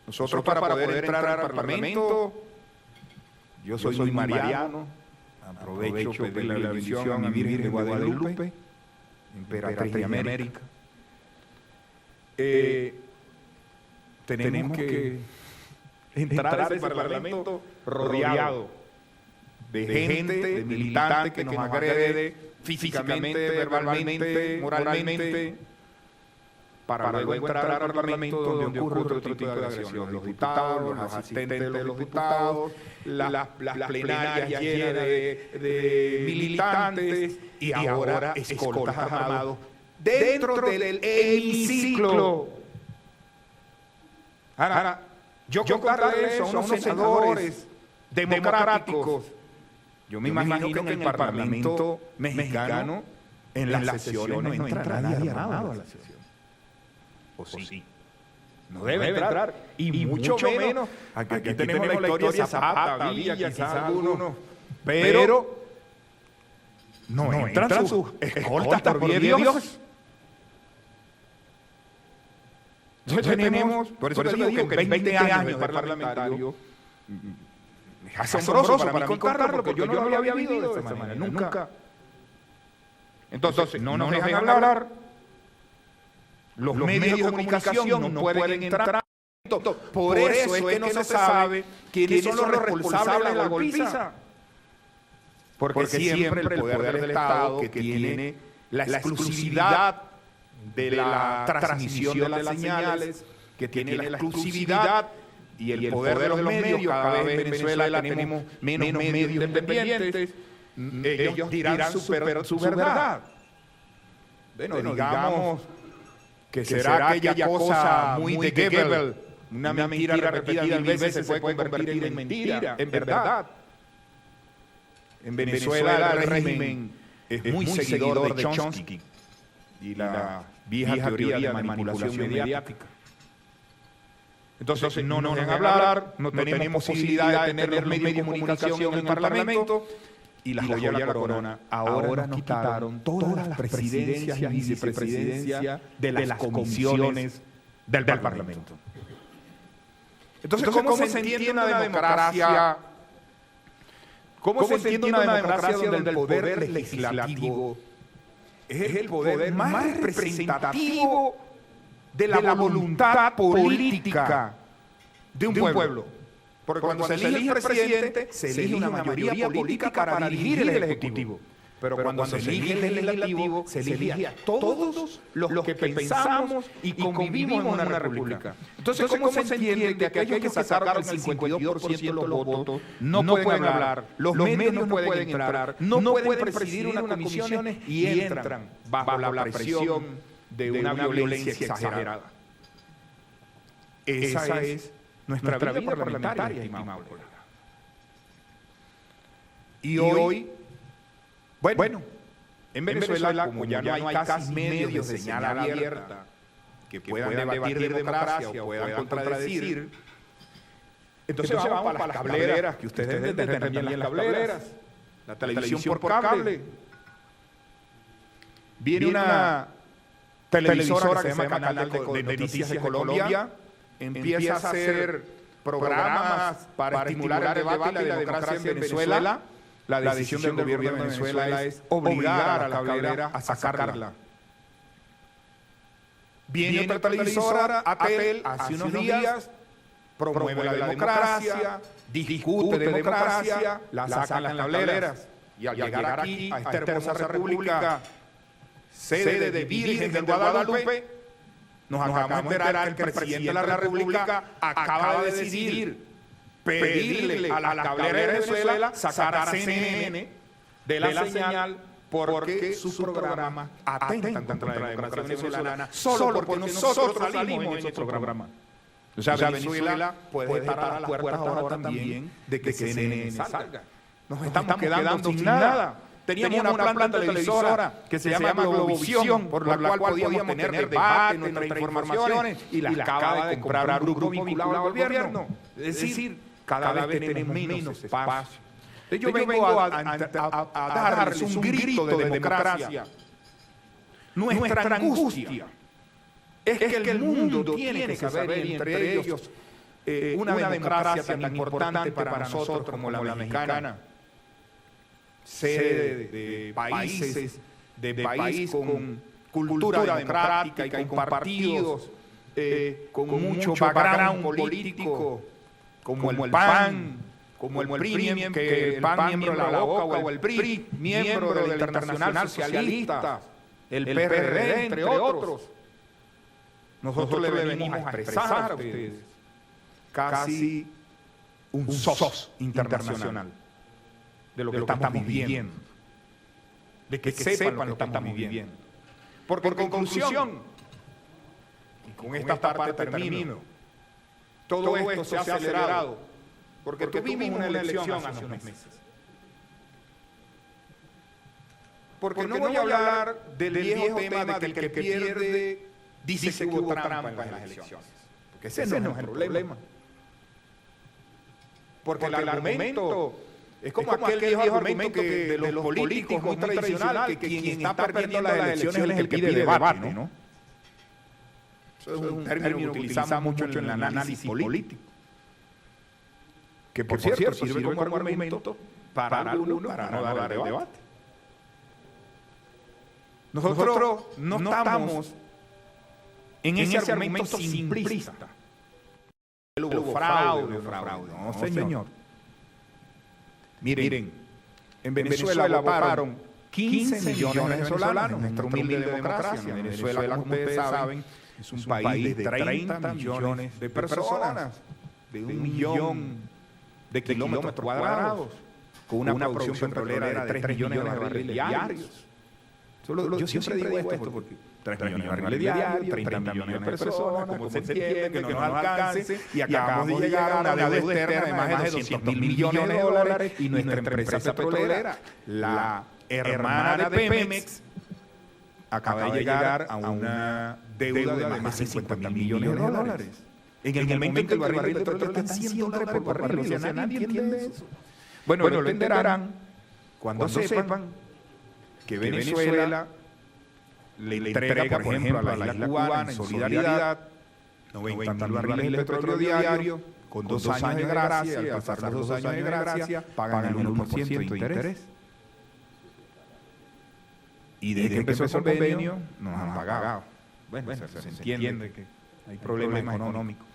C: Nosotros para poder entrar al Parlamento, yo soy muy mariano, aprovecho de la bendición a mi Virgen de Guadalupe, emperatriz de América. Tenemos que entrar a ese Parlamento rodeado de gente, de militantes que nos agrede físicamente, verbalmente, moralmente, para luego entrar al Parlamento donde ocurre otro tipo de agresión. Los diputados, los asistentes de los diputados, las plenarias llenas de militantes y ahora escoltas armados dentro del hemiciclo. Ahora, yo contarle eso a unos senadores democráticos. Yo me imagino que en el Parlamento mexicano, en las sesiones no entra nadie armado a la sesión. ¿O sí? No debe entrar. Y mucho menos. Aquí tenemos la historia de Zapata, Villa, quizás algunos. Pero no entran sus escoltas, por bien de Dios. Entonces tenemos, por eso te digo que 20 años de parlamentario es asombroso para mí contarlo, porque yo no lo había vivido de esa manera. Nunca Entonces, no nos dejan hablar, los medios de comunicación no pueden entrar. Por eso es que no se sabe quiénes son los responsables de la golpiza. Porque siempre el poder del Estado, que tiene la exclusividad de la transmisión de las señales, que tiene la exclusividad y el poder de los medios, cada vez en Venezuela tenemos menos medios independientes, ellos dirán su verdad. Bueno, digamos que será aquella cosa muy de Goebbels, una mentira repetida mil veces se puede convertir en mentira, en verdad. En Venezuela el régimen es muy seguidor de Chomsky y la vieja teoría de manipulación mediática. Entonces no nos dejan hablar, no tenemos posibilidad de tener los medios de comunicación en el Parlamento, y la joya de la corona, ahora nos quitaron todas las presidencias y vicepresidencias de las comisiones del Parlamento. Entonces, ¿cómo se entiende una democracia? ¿Cómo se entiende una democracia donde el poder legislativo es el poder más representativo de la voluntad política de un pueblo? Porque cuando se elige el presidente, se elige una mayoría política para dirigir el Ejecutivo. Pero cuando se elige el Legislativo, se elige a todos los que pensamos y convivimos en una república. Entonces, ¿cómo se entiende que aquellos que sacaron el 52% de los votos no pueden hablar, los medios no pueden entrar, no pueden presidir unas comisiones y entran bajo la presión de una violencia exagerada? Esa es nuestra vida parlamentaria, estimado colega. Y hoy, bueno, en Venezuela, como ya no hay casi medios de señal abierta que puedan debatir de democracia o puedan contradecir, entonces vamos para las cableras, que ustedes deben tener también las cableras, la televisión por cable. Viene una televisora que se llama Canal de Noticias de Colombia, empieza a hacer programas para estimular el debate y la democracia en Venezuela. La decisión del gobierno de Venezuela es obligar a la cablera a sacarla. Viene otra televisora, ATEL, hace unos días, promueve la democracia, discute de democracia, la sacan las cableras. Y al llegar aquí, a esta hermosa república, sede de Virgen del Guadalupe, nos acabamos de enterar que el presidente de la República acaba de decidir pedirle a la cablera de Venezuela sacar a CNN de la señal porque sus programas atentan contra la democracia venezolana solo porque nosotros salimos en nuestro programa. O sea, Venezuela puede estar a las puertas ahora también de que CNN salga. Nos estamos quedando sin nada. Teníamos una planta televisora que se llama Globovisión, por la cual podíamos tener debate, nuestras informaciones, y la acaba de comprar un grupo vinculado al gobierno. Es decir, cada vez tenemos menos espacio. Yo vengo a darles un grito de democracia. Nuestra angustia es que el mundo tiene que saber, y entre ellos una democracia tan importante para nosotros como la mexicana, sede de países, de país con cultura democrática y con partidos, con mucho background político, como el PAN, como el PRI, que el PAN miembro de la OCA, o el PRI miembro de la Internacional Socialista, el PRD, entre otros. Nosotros le venimos a expresar a ustedes casi un SOS internacional de lo que estamos viviendo, de que sepan lo que estamos viviendo. Porque en conclusión, y con esta parte termino, todo esto se ha acelerado porque tuvimos una elección hace unos meses. Porque no voy a hablar del viejo tema del que pierde dice que hubo trampa en las elecciones. Porque ese no es el problema. Porque el argumento es como aquel viejo argumento de los políticos muy tradicional, que quien está perdiendo las elecciones es el que pide debate, ¿no? Eso es un término que utilizamos mucho en el análisis político. Que por cierto sirve como argumento para algunos para no dar debate. Nosotros no estamos en ese argumento simplista. Hubo fraude. No, señor. Miren, en Venezuela votaron 15 millones de venezolanos en nuestra humilde democracia. Venezuela, como ustedes saben, es un país de 30 millones de personas, de 1 millón de kilómetros cuadrados, con una producción petrolera de 3 millones de barriles diarios. Yo siempre digo esto porque 3 millones de barriles diarios, 30 millones de personas, como se entiende, que no nos alcance, y acabamos de llegar a una deuda externa de más de 200 mil millones de dólares, y nuestra empresa petrolera, la hermana de Pemex, acaba de llegar a una deuda de más de 50 mil millones de dólares. En el momento en que el barril de petróleo está en $100 por barril, o sea, nadie entiende eso. Bueno, lo entenderán cuando sepan que Venezuela le entrega, por ejemplo, a la isla cubana en solidaridad 90.000 barriles de petróleo diario con 2 años de gracia, y al pasar los 2 años de gracia pagan el 1% de interés. Y desde que empezó el convenio nos han pagado. Bueno, se entiende que hay problemas económicos.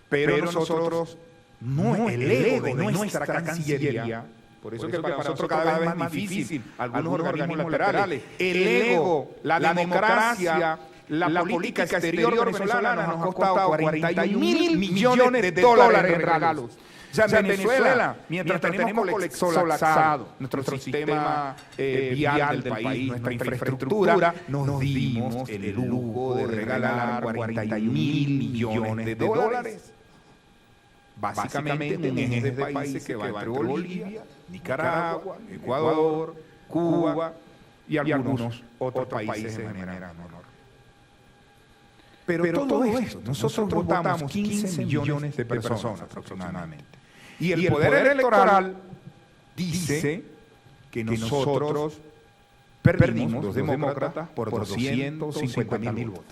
C: Pero nosotros, no, el ego de nuestra Cancillería, por eso que para nosotros cada vez es más difícil, algunos organismos laterales, el ego, la democracia, la política exterior venezolana nos ha costado 41.000 millones de dólares en regalos. O sea, en Venezuela, mientras tenemos colapsado nuestro sistema vial del país, nuestra infraestructura, nos dimos el lujo de regalar 41.000 millones de dólares. Básicamente un eje de países que va entre Bolivia, Nicaragua, Ecuador, Cuba y algunos otros países de manera menor. Pero todo esto, nosotros votamos 15 millones de personas aproximadamente. Y el poder electoral dice que nosotros perdimos, los demócratas, por 250.000 votos.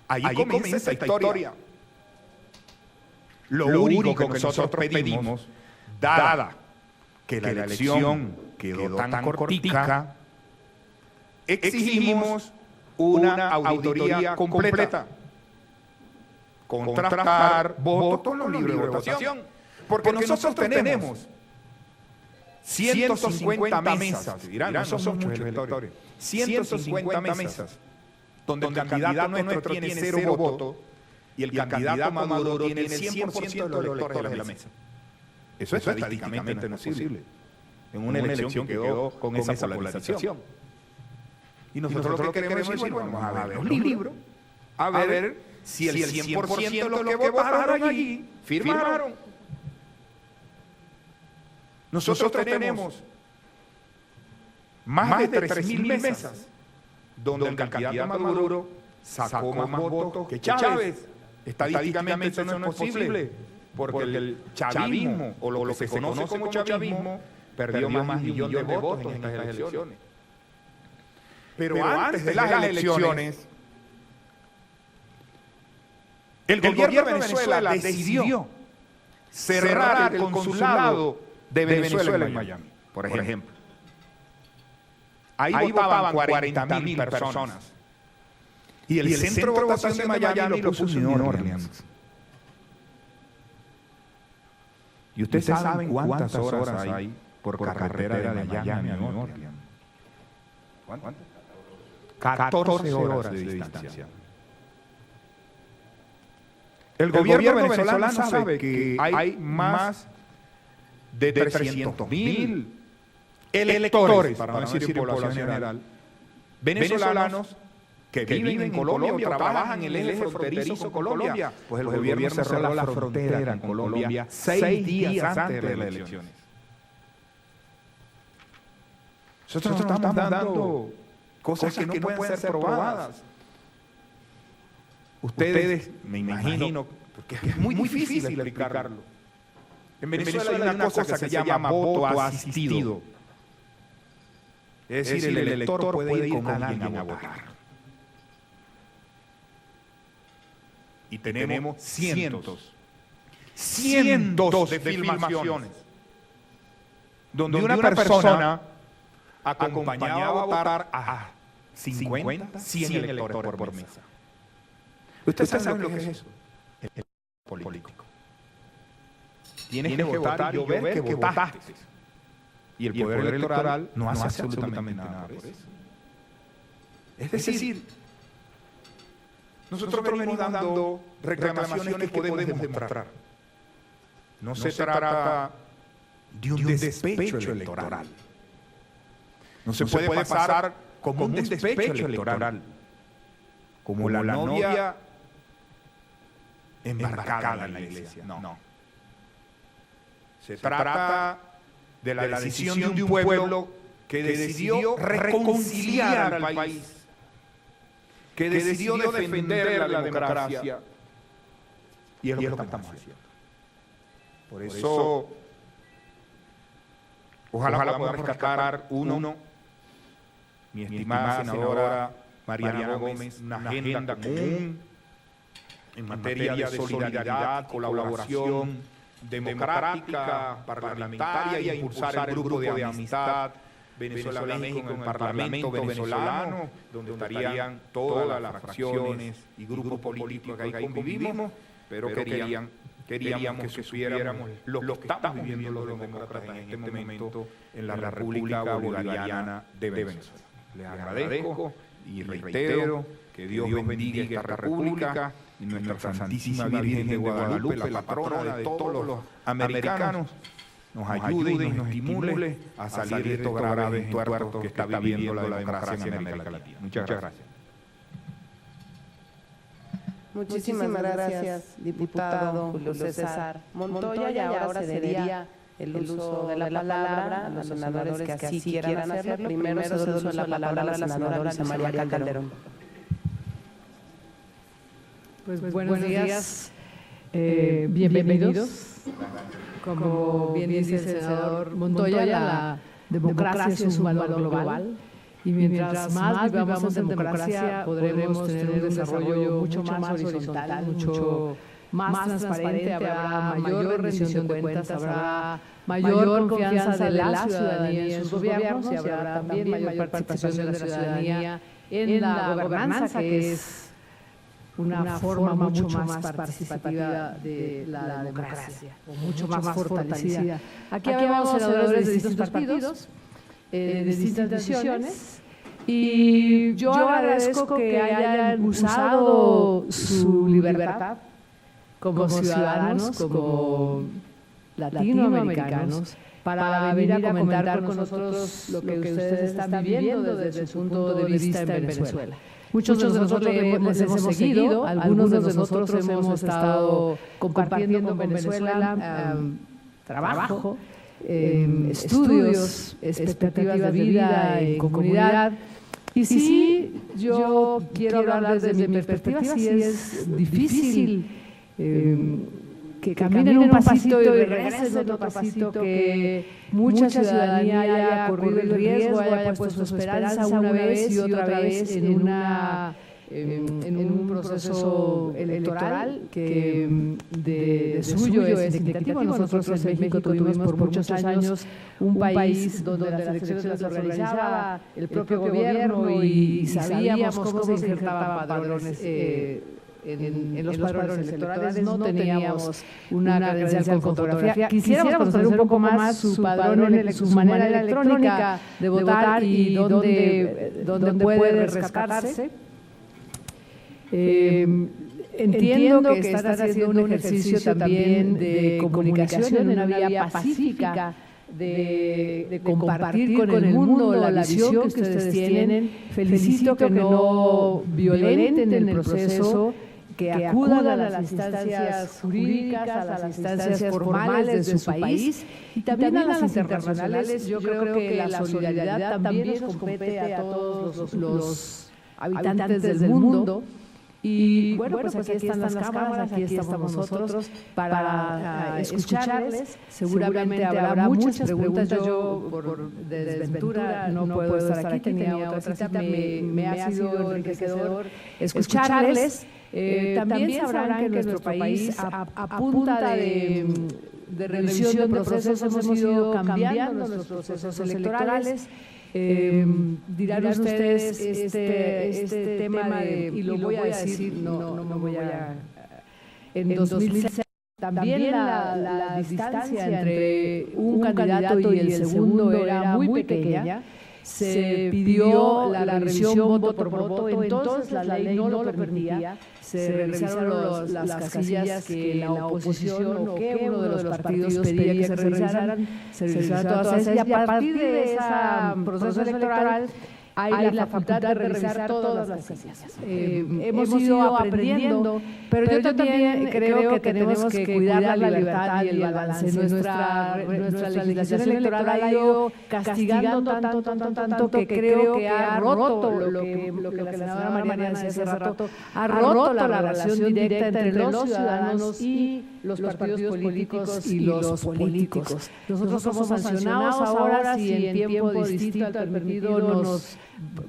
C: Allí comienza esta historia. Lo único que nosotros pedimos, dada que la elección quedó tan cortica, exigimos una auditoría completa, contrastar votos con los libros de votación, porque nosotros tenemos 150 mesas, dirán, no son muchos electores, 150 mesas, donde el candidato nuestro tiene 0 votos, y el candidato Maduro tiene el 100% de los electores de la mesa. Eso estadísticamente no es posible. En una elección que quedó con esa polarización. Y nosotros lo que queremos es decir, vamos a ver los libros, a ver si el 100% de los que votaron allí firmaron. Nosotros tenemos más de 3.000 mesas donde el candidato Maduro sacó más votos que Chávez. Estadísticamente eso no es posible, porque el chavismo, o lo que se conoce como chavismo, perdió más de 1 millón de votos en estas elecciones. Pero antes de las elecciones, el gobierno de Venezuela decidió cerrar el consulado de Venezuela en Miami, por ejemplo. Ahí votaban 40.000 personas. Y el centro de votación de Miami lo puso en New Orleans. ¿Y ustedes saben cuántas horas hay por carretera de Miami a New Orleans? ¿Cuántas? 14 horas de distancia. El gobierno venezolano sabe que hay más de 300.000 electores, para no decir población general, venezolanos que viven en Colombia o trabajan en el eje fronterizo con Colombia. Pues el gobierno cerró la frontera con Colombia 6 días antes de las elecciones. Nosotros estamos dando cosas que no pueden ser probadas. Ustedes, me imagino, porque es muy difícil explicarlo. En Venezuela hay una cosa que se llama voto asistido. Es decir, el elector puede ir con alguien a votar. Y tenemos cientos de filmaciones donde una persona acompañaba a votar a 50, 100 electores por mesa. ¿Ustedes saben lo que es eso? El político. Tienes que votar y yo ver que votaste. Y el poder electoral no hace absolutamente nada por eso. Es decir, nosotros venimos dando reclamaciones que podemos demostrar. No se trata de un despecho electoral. No se puede pasar como un despecho electoral, como la novia embarcada en la iglesia. No. Se trata de la decisión de un pueblo que decidió reconciliar al país, que decidió defender la democracia. Y es lo que estamos haciendo. Por eso, ojalá podamos rescatar mi estimada senadora Mariana Gómez, una agenda común en materia de solidaridad, colaboración democrática, parlamentaria, y a impulsar el grupo de amistad Venezuela-México en el Parlamento venezolano, donde estarían todas las fracciones y grupos políticos que ahí convivimos, pero queríamos que supiéramos lo que estamos viviendo los demócratas en este momento en la República Bolivariana de Venezuela. Les agradezco y reitero que Dios bendiga esta república y nuestra Santísima Virgen de Guadalupe, la patrona de todos los americanos, nos ayude y nos estimule a salir de estos graves entuertos que está viviendo la democracia en América Latina. Muchas gracias.
A: Muchísimas gracias, diputado Julio César Montoya. Y ahora cedería el uso de la palabra a los senadores que así quieran hacerlo. Primero cedo el uso de la palabra a la senadora Luisa María Calderón.
D: Pues buenos días, bienvenidos. Como bien dice el senador Montoya, la democracia es un valor global. Y mientras más vivamos en democracia, podremos tener un desarrollo mucho más horizontal, mucho más transparente, habrá mayor rendición de cuentas, habrá mayor confianza de la ciudadanía en sus gobiernos y habrá también mayor participación de la ciudadanía en la gobernanza, que es una forma mucho más participativa de la democracia, o mucho más fortalecida. Aquí vemos senadores de distintos partidos, de distintas decisiones, y yo agradezco que hayan usado su libertad como ciudadanos, como latinoamericanos, para venir a comentar con nosotros lo que ustedes están viviendo desde su punto de vista en Venezuela. Muchos de nosotros les hemos seguido, algunos de nosotros hemos estado compartiendo con Venezuela trabajo, estudios, expectativas de vida en comunidad. Y sí, yo quiero hablar desde mi perspectiva, sí es difícil que caminen un pasito y regresen otro pasito, que mucha ciudadanía haya corrido el riesgo, haya puesto su esperanza una vez y otra vez en un proceso electoral que de suyo es significativo. Nosotros en México tuvimos por muchos años un país donde las elecciones las organizaba el propio gobierno y sabíamos cómo se injertaban padrones en los padrones electorales. No teníamos una credencial con fotografía. Quisiéramos conocer un poco más su padrón, su manera electrónica de votar y dónde puede rescatarse. Entiendo que están haciendo un ejercicio también de comunicación en una vía pacífica, de compartir con el mundo la visión que ustedes tienen. Felicito que no violenten el proceso, que acudan a las instancias jurídicas, a las instancias formales de su país y también a las internacionales. Yo creo que la solidaridad también nos compete a todos los habitantes del mundo. Y bueno, pues aquí están las cámaras, aquí estamos nosotros para escucharles. Seguramente habrá muchas preguntas. Yo, por desventura, no puedo estar aquí, tenía otra cita. Me ha sido enriquecedor escucharles. También sabrán que nuestro país, a punta de revisión de procesos, hemos ido cambiando nuestros procesos electorales. Dirán ustedes este tema de, y lo voy a decir, no me voy a... En 2006 también la distancia entre un candidato y el segundo era muy pequeña. Se pidió la revisión voto por voto, entonces la ley no lo permitía. Se revisaron las casillas que la oposición o que uno de los partidos pedía que se revisaran todas ellas, y a partir de ese proceso electoral hay la facultad de revisar todas las casillas. Hemos ido aprendiendo, pero yo también creo que tenemos que cuidar la libertad y el balance. Nuestra legislación electoral ha ido castigando tanto que creo que ha roto lo que la senadora Mariana decía hace rato, ha roto la relación directa entre los ciudadanos y los partidos políticos y los políticos. Nosotros somos sancionados ahora si en tiempo distinto al permitido nos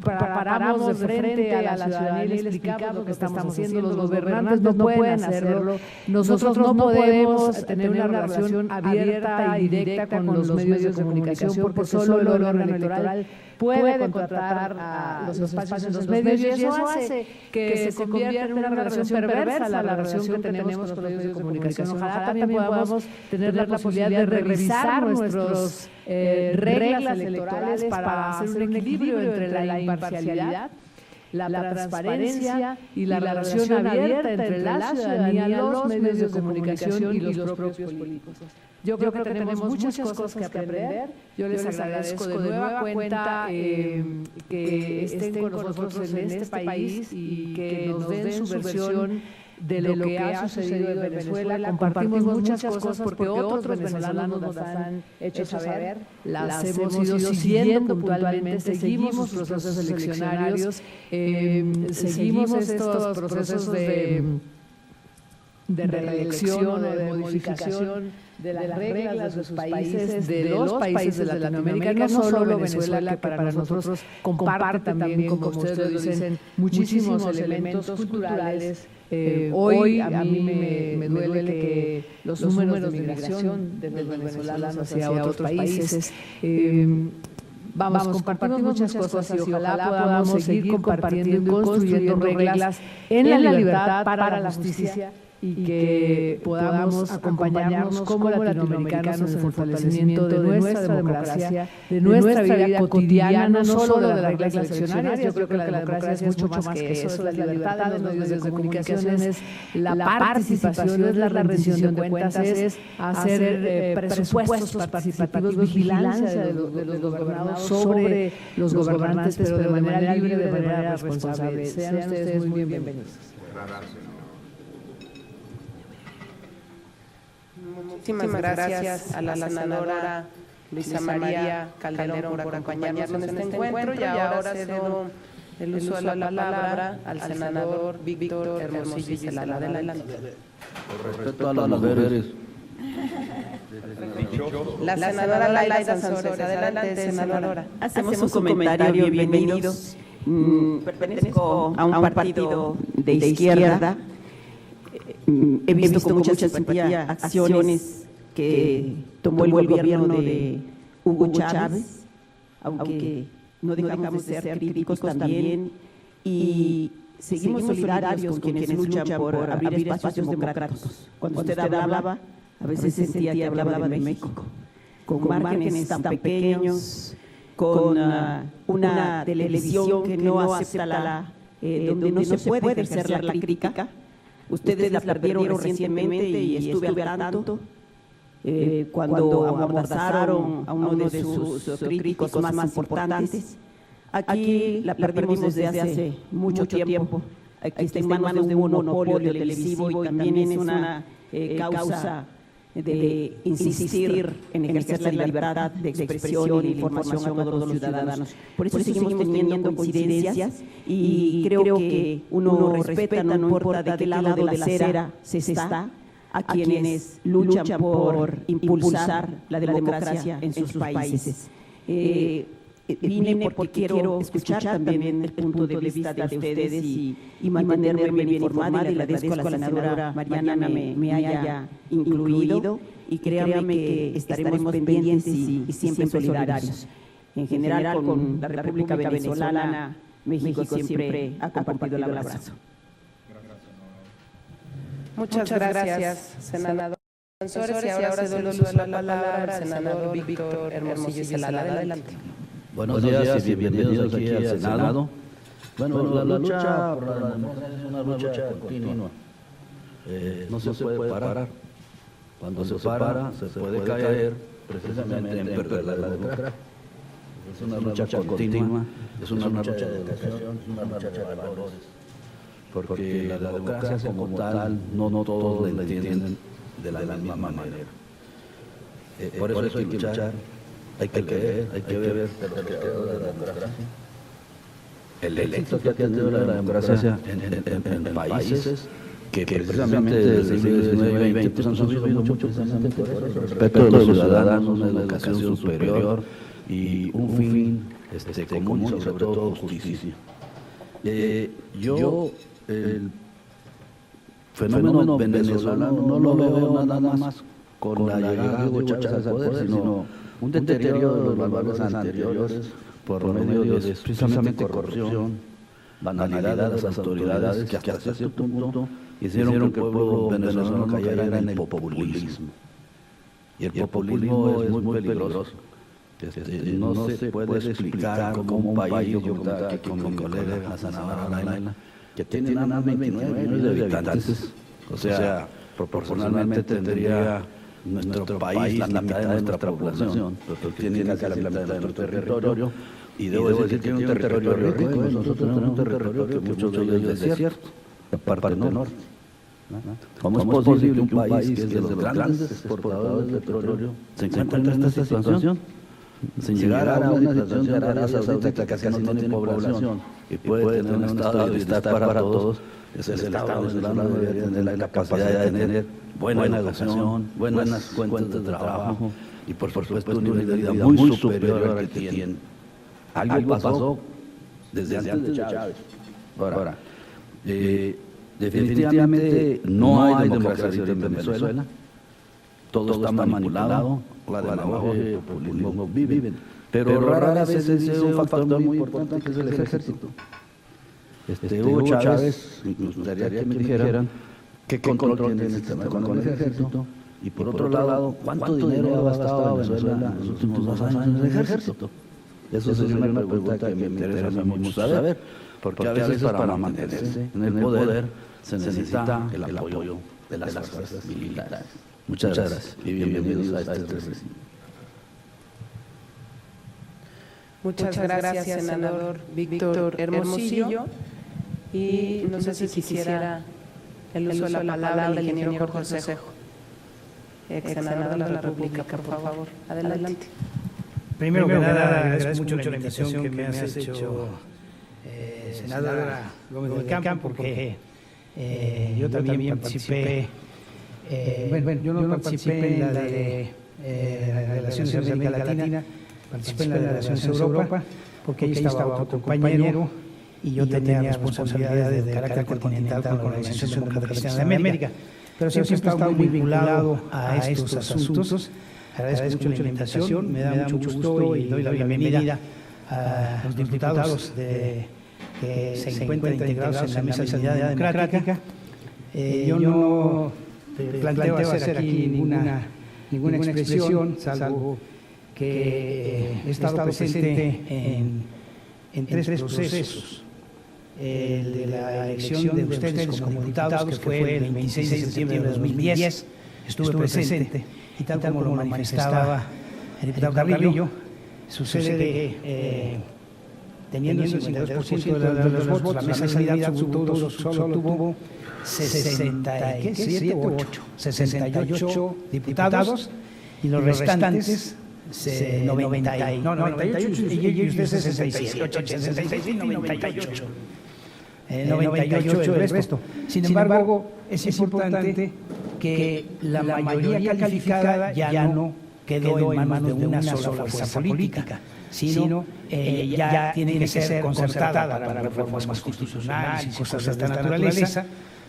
D: paramos de frente a la ciudadanía y le explicamos lo que estamos haciendo. Los gobernantes no pueden hacerlo. Nosotros no podemos tener una relación abierta y directa con los medios de comunicación porque solo el órgano electoral puede contratar a los espacios en los medios, y eso hace que se convierta en una relación perversa la relación que tenemos con los medios de comunicación. Ojalá también podamos tener la posibilidad de revisar nuestras reglas electorales para hacer un equilibrio entre la imparcialidad, la transparencia y la relación abierta entre la ciudadanía, los medios de comunicación y los propios políticos. Yo creo que tenemos muchas cosas que aprender. Yo les agradezco de nueva cuenta que estén con nosotros en este país y que nos den su versión de lo que ha sucedido en Venezuela. Compartimos muchas cosas porque otros venezolanos nos han hecho saber, las hemos ido siguiendo puntualmente, seguimos procesos eleccionarios, seguimos estos procesos de reelección o de modificación de las reglas de sus países, de los países de Latinoamérica, no solo Venezuela, que para nosotros comparte también, como ustedes lo dicen, muchísimos elementos culturales. Hoy a mí me duele que los números de migración de los venezolanos hacia otros países, compartimos muchas cosas y ojalá podamos seguir compartiendo y construyendo reglas en la libertad para la justicia y que podamos acompañarnos como latinoamericanos en el fortalecimiento de nuestra democracia, de nuestra vida cotidiana, no solo de las reglas eleccionarias. Yo creo que la democracia es mucho más que eso, es la libertad de los medios de comunicación, es la participación, es la rendición de cuentas, es hacer presupuestos participativos, vigilancia de los gobernados sobre los gobernantes, pero de manera libre, de manera responsable. Sean ustedes muy bienvenidos.
A: Muchísimas gracias a la senadora Luisa María Calderón por acompañarnos en este encuentro, y ahora cedo el uso de la palabra al senador Víctor Hermosillo Celada. Adelante.
E: Respeto a las mujeres.
A: La senadora Laida Sansores. Adelante, senadora.
F: Hacemos un comentario. Bienvenidos. Pertenezco a un partido de izquierda. He visto con mucha simpatía acciones que tomó el gobierno de Hugo Chávez, aunque no dejamos de ser críticos también, y seguimos solidarios con quienes luchan por abrir espacios democráticos. Cuando usted hablaba, a veces sentía que hablaba de México, con márgenes tan pequeños, con una televisión que no acepta donde no se puede ejercer la crítica. Ustedes la perdieron recientemente y estuve al tanto cuando amordazaron a uno de sus críticos más importantes. Aquí la perdimos desde hace mucho tiempo. Aquí está en manos de un monopolio televisivo y también es una causa de insistir en ejercer la libertad de expresión y de información a todos los ciudadanos. Por eso seguimos teniendo coincidencias y creo que uno respeta, no importa de qué lado de la acera se está, a quienes luchan por impulsar la democracia en sus países. Vine porque quiero escuchar también el punto de vista de ustedes y mantenerme bien informada, y le agradezco a la senadora Mariana me haya incluido, y créanme que estaremos pendientes y siempre solidarios. en general con la República Venezolana, México siempre ha compartido el abrazo.
A: Muchas gracias, senador Sansores. Y ahora cedo el uso de la palabra al senador Víctor Hermosillo Zelada. Adelante.
E: Buenos días y bienvenidos aquí al Senado. Bueno, la lucha por la democracia es una lucha continua. No se puede parar. Cuando se para, se puede caer precisamente en perder la democracia. Es una lucha continua, es una lucha de educación, es una lucha de valores. Porque la democracia como tal, no todos la entienden de la misma manera. Por eso hay que luchar, hay que leer, hay que ver de lo que quedó de la democracia. El éxito que ha tenido la democracia en países que precisamente desde el siglo XIX y XX han sufrido mucho precisamente por eso, el respeto de los ciudadanos, una educación superior y un fin común y sobre todo justicia. Yo el fenómeno venezolano no lo veo nada más con la llegada de Hugo Chávez al poder, sino un deterioro de los valores anteriores por medio de precisamente corrupción, banalidad de las autoridades que hasta cierto punto hicieron que el pueblo venezolano cayera en el populismo. Y el populismo es muy peligroso. No se puede explicar como un país, yo comentaba aquí con mi colega la senadora Laila, que tiene nada más 29 millones de habitantes, o sea, proporcionalmente tendría nuestro país la mitad de nuestra población, pero tiene casi la mitad de nuestro territorio, y debo decir que tiene un territorio rico, nosotros tenemos un territorio que muchos de ellos es desierto, la parte norte. ¿Cómo es posible que un país que es de los grandes exportadores de petróleo se encuentre en esta situación? Sin llegar a una situación de Arabia Saudita que casi no tiene población y puede tener un estado de bienestar para todos, es el Estado venezolano debería tener la capacidad de tener buena educación, buenas fuentes de trabajo y por supuesto un nivel de vida muy superior al que tiene. Algo pasó desde antes de Chávez. Ahora, definitivamente no hay democracia en Venezuela, todo está manipulado, la demagogia y el populismo viven, pero rara vez es un factor muy importante que es el ejército. Hugo Chávez, me gustaría que me dijeran qué control tiene el sistema con el ejército, y por otro lado, ¿cuánto dinero ha gastado Venezuela en los últimos 2 años en el ejército? Eso sería una pregunta que me interesa mucho saber, porque a veces para mantenerse en el poder se necesita el apoyo de las fuerzas militares. Muchas gracias y bienvenidos a este recinto.
A: Muchas gracias, senador Víctor Hermosillo. Y no sé si quisiera el uso de la palabra el ingeniero Jorge Cejo, ex senador de la República, por favor. Adelante.
G: Primero que nada, agradezco mucho la invitación que me has hecho, senadora Gómez del Campo, porque yo también participé. Yo no participé en la de Relaciones de América Latina, participé en la de Relaciones de Europa, porque ahí estaba otro compañero y yo tenía responsabilidades de carácter continental con la Organización Democrática de América. Pero siempre he estado muy vinculado a estos asuntos. Agradezco mucho la invitación, me da mucho gusto y doy la bienvenida a los diputados que se encuentran integrados en la Mesa de Unidad Democrática. Yo no planteo hacer aquí ninguna expresión, salvo que he estado presente en 3 procesos. El de la elección de ustedes como diputados, que fue el 26 de septiembre de 2010, estuve presente, y tal como lo manifestaba el diputado Carrillo, sucede que teniendo el 52% de los votos, la mesa de unidad solo tuvo 68 diputados y los restantes 98 y ustedes 67, 98 el resto. Sin embargo, es importante que la mayoría calificada ya no quedó en manos de una sola fuerza política, sino ya tiene que ser concertada para reformas constitucionales y cosas de esta naturaleza.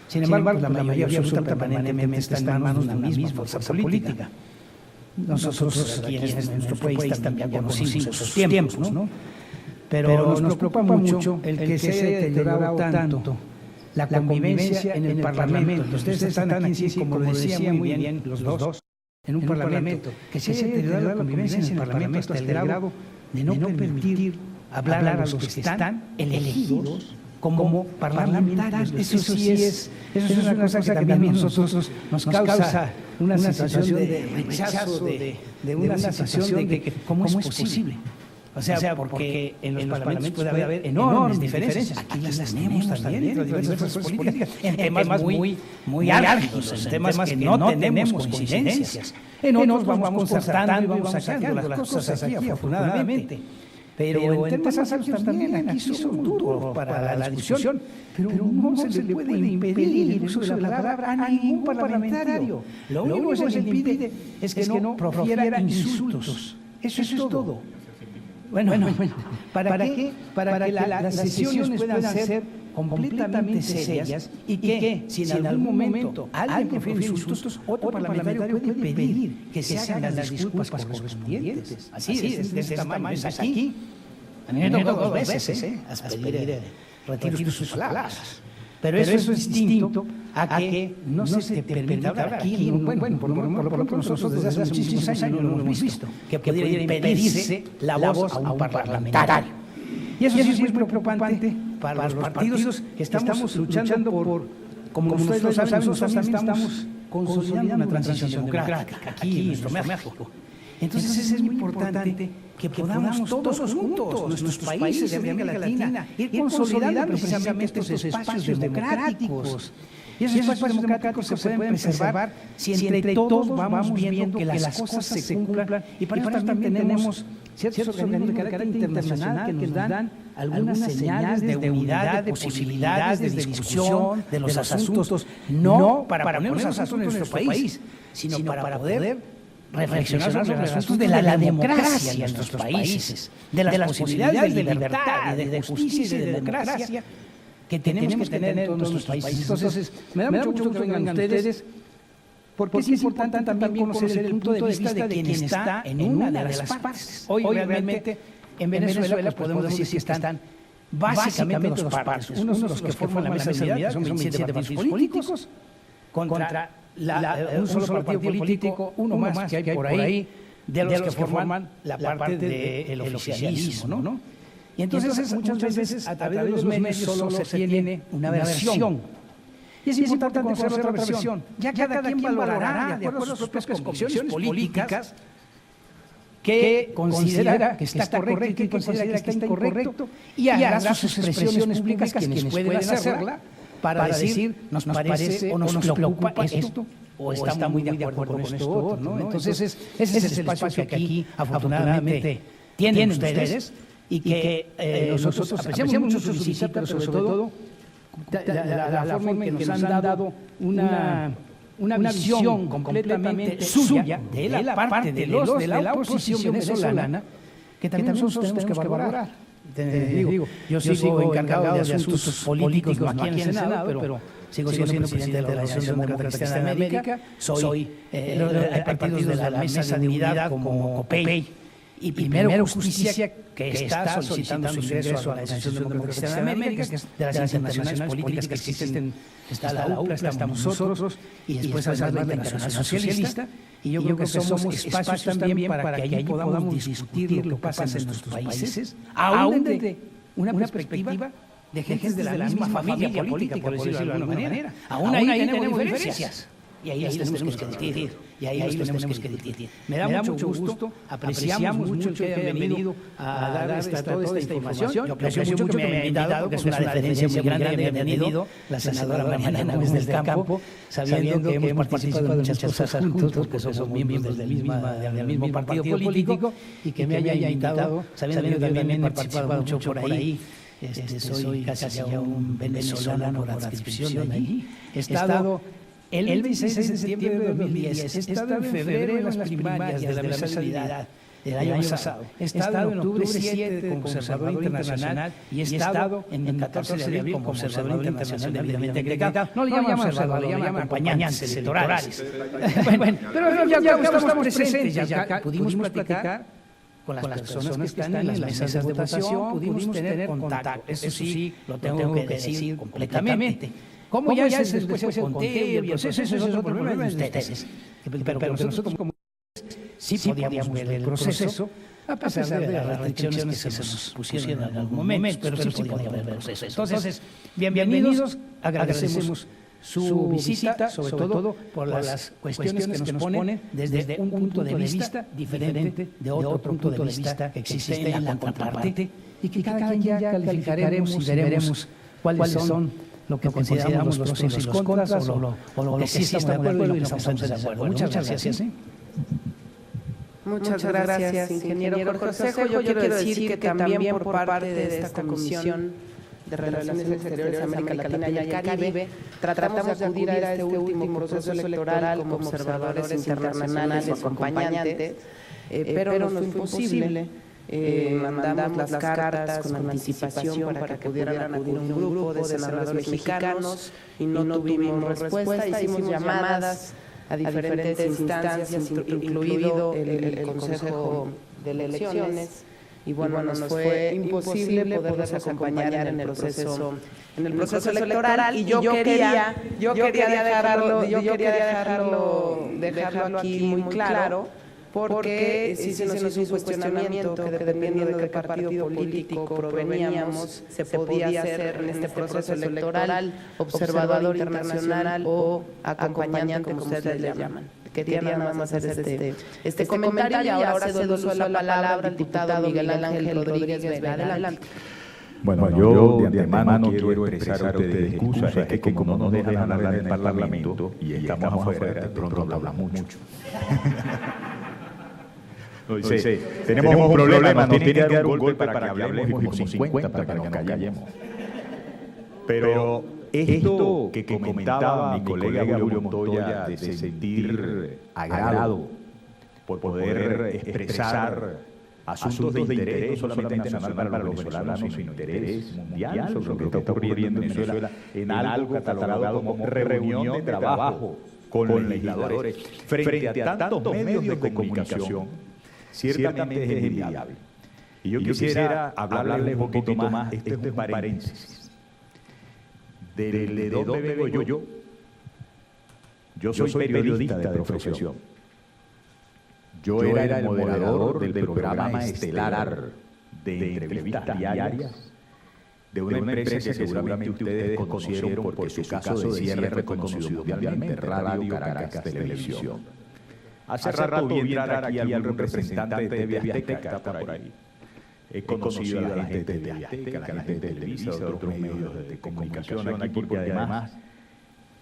G: Sin embargo, la mayoría absoluta permanentemente está en manos de una misma fuerza política. nosotros aquí en nuestro país también conocimos esos tiempos, ¿no? Pero nos preocupa mucho el que se haya deteriorado tanto la convivencia en el Parlamento. Ustedes están aquí, como decían muy bien los dos, en un Parlamento, que se haya deteriorado la convivencia en el Parlamento hasta el grado de no permitir hablar a los que están elegidos como parlamentarios. Eso sí es una cosa que también nosotros nos causa una situación de rechazo, de una situación de que cómo es posible. O sea, porque en los parlamentos puede haber enormes diferencias. Aquí las tenemos también entre diversas fuerzas políticas, en temas muy álgidos, en temas que no tenemos coincidencias. En otros vamos concertando y vamos sacando las cosas aquí, afortunadamente. Pero en temas álgidos también aquí son duros para la discusión. Pero no se le puede impedir el uso de la palabra a ningún parlamentario. Lo único que se le impide es que no profiera insultos. Eso es todo. Bueno, ¿para qué? Para que las sesiones puedan ser completamente serias y que, si en algún momento alguien profiere insultos, otro parlamentario puede pedir que se hagan las disculpas correspondientes. Así es, de esta manera es aquí. A mí me tocó dos veces a pedir retiro de sus palabras. Pero eso es distinto a que no se te permita hablar aquí. Bueno, por lo menos nosotros desde hace muchísimos años no lo hemos visto, que pudiera impedirse la voz a un parlamentario. Y eso sí es muy preocupante para los partidos que estamos luchando por, como ustedes lo saben, nosotros también estamos consolidando una transición democrática aquí en nuestro México. Entonces es muy importante que podamos todos juntos, nuestros países de América Latina, ir consolidando precisamente estos espacios democráticos. Y esos espacios democráticos se pueden preservar si entre todos vamos viendo que las cosas se cumplan. Y para eso también tenemos ciertos organismos de carácter internacional que nos dan algunas señales de unidad, de posibilidades de discusión de los asuntos, no para poner los asuntos en nuestro país, sino para poder reflexionar sobre los asuntos de la democracia en nuestros países, de las posibilidades de libertad, de justicia y de democracia que tenemos que tener en todos nuestros países. Entonces, me da mucho gusto que vengan ustedes, porque es importante también conocer el punto de vista de quien está en una de las partes. Hoy realmente en Venezuela podemos decir que están básicamente dos partes. Unos de los que forman la mesa de unidad, que son 27 partidos políticos, contra un solo partido político, uno más que hay por ahí, de los que forman la parte del oficialismo, ¿no? Y entonces muchas veces a través de los medios solo se tiene una versión. Y es importante conocer otra versión. Ya cada quien valorará, de acuerdo a sus propias convicciones políticas, que considera que está correcto y que considera que está incorrecto, y hará sus expresiones públicas quienes pueden hacerla para decir nos parece o nos preocupa esto o está muy de acuerdo con esto otro, ¿no? Entonces ese es el espacio que aquí afortunadamente tienen ustedes y que nosotros apreciamos mucho su visita, pero sobre todo la forma en que nos han dado una visión completamente suya de la parte de la oposición venezolana que también nosotros tenemos que valorar. Yo sigo encargado de asuntos políticos no aquí en el Senado, pero sigo siendo presidente de la Organización Demócrata Cristiana de América, soy hay partidos de la Mesa de Unidad como COPEI y Primero Justicia, que está solicitando su ingreso a la Organización Demócrata Cristiana de América, que es de las internacionales políticas que existen. Está la UPLA, estamos nosotros, y después además la Internacional Socialista, y yo creo que somos espacios también para que allí podamos discutir lo que pasa en nuestros países, aún desde una perspectiva de gente de la misma familia política, por decirlo de alguna manera. Aún ahí tenemos diferencias. Y ahí los tenemos que discutir. Me da mucho gusto, apreciamos mucho que hayan venido a dar toda esta información. Yo aprecio mucho que me hayan invitado, porque es una diferencia muy grande que me hayan venido la senadora Mariana Gómez del Campo, sabiendo que hemos participado en muchas cosas juntos, porque somos miembros del mismo partido político, y que me hayan invitado, sabiendo que también he participado mucho por ahí. Soy casi ya un venezolano por adscripción de allí. He estado el 26 de septiembre de 2010, he estado en febrero en las primarias de la Mesa de Unidad, el año pasado. He estado en octubre 7 como observador internacional y he estado en el 14 de abril como observador internacional debidamente acreditado. No le llaman observador, le llaman acompañantes electorales. Bueno, pero ya estamos presentes, ya pudimos platicar con las personas que están en las mesas de votación, pudimos tener contacto. Eso sí, lo tengo que decir completamente. ¿Cómo ya es después el conteo y el proceso? Eso es otro problema de ustedes. Pero nosotros como sí podíamos ver el proceso, a pesar de las restricciones que se nos pusieron en algún momento, pero sí podíamos ver el proceso. Entonces, bienvenidos, agradecemos su visita, sobre todo por las cuestiones que nos ponen desde un punto de vista diferente de otro punto de vista que existe en la contraparte, y que cada quien ya calificaremos y veremos cuáles son lo que consideramos los pros y los contras, o lo que sí estamos de acuerdo y lo que estamos de acuerdo. Muchas gracias.
A: Muchas gracias, ingeniero Jorge Osejo. Yo quiero decir que también por parte de esta Comisión de Relaciones Exteriores de América Latina y el Caribe, tratamos de acudir a este último proceso electoral como observadores internacionales o acompañantes, pero nos fue imposible. Mandamos las cartas con anticipación para que pudieran acudir un grupo de senadores mexicanos y no tuvimos respuesta. Hicimos llamadas a diferentes instancias, incluido el Consejo de Elecciones, y bueno, nos fue imposible poderlos acompañar en el proceso electoral, y yo quería dejarlo aquí muy claro, porque sí se nos hizo un cuestionamiento que dependiendo de qué partido político proveníamos, se podía hacer en este proceso electoral observador internacional o acompañante, como ustedes le llaman. Quería nada más hacer este comentario, y ahora cedo la palabra al diputado Miguel Ángel Rodríguez Vega. Adelante.
B: Bueno, yo de antemano quiero expresar a ustedes excusas, es que como no nos dejan hablar en el Parlamento y estamos afuera, de pronto hablamos mucho. Sí, tenemos un problema, nos tienen que dar un golpe para que hablemos como 50 para que nos callemos. Pero esto que comentaba mi colega Julio Montoya de sentir agrado por poder expresar asuntos de interés, no solamente nacional para los venezolanos, sino interés mundial sobre lo que está ocurriendo en Venezuela, en algo catalogado como reunión de trabajo con legisladores frente a tantos medios de comunicación, ciertamente es envidiable. Y yo quisiera hablarles un poquito más, este es un paréntesis, de dónde vengo yo. Yo soy periodista de profesión. Yo era el moderador del programa estelar de entrevistas diarias de una empresa que seguramente ustedes conocieron porque su caso de cierre reconocido mundialmente, Radio Caracas Televisión. Hace rato vi entrar aquí algún representante de TV Azteca por ahí. He conocido a la gente de TV Azteca, a la gente de Televisa, de otros medios de comunicación aquí, porque además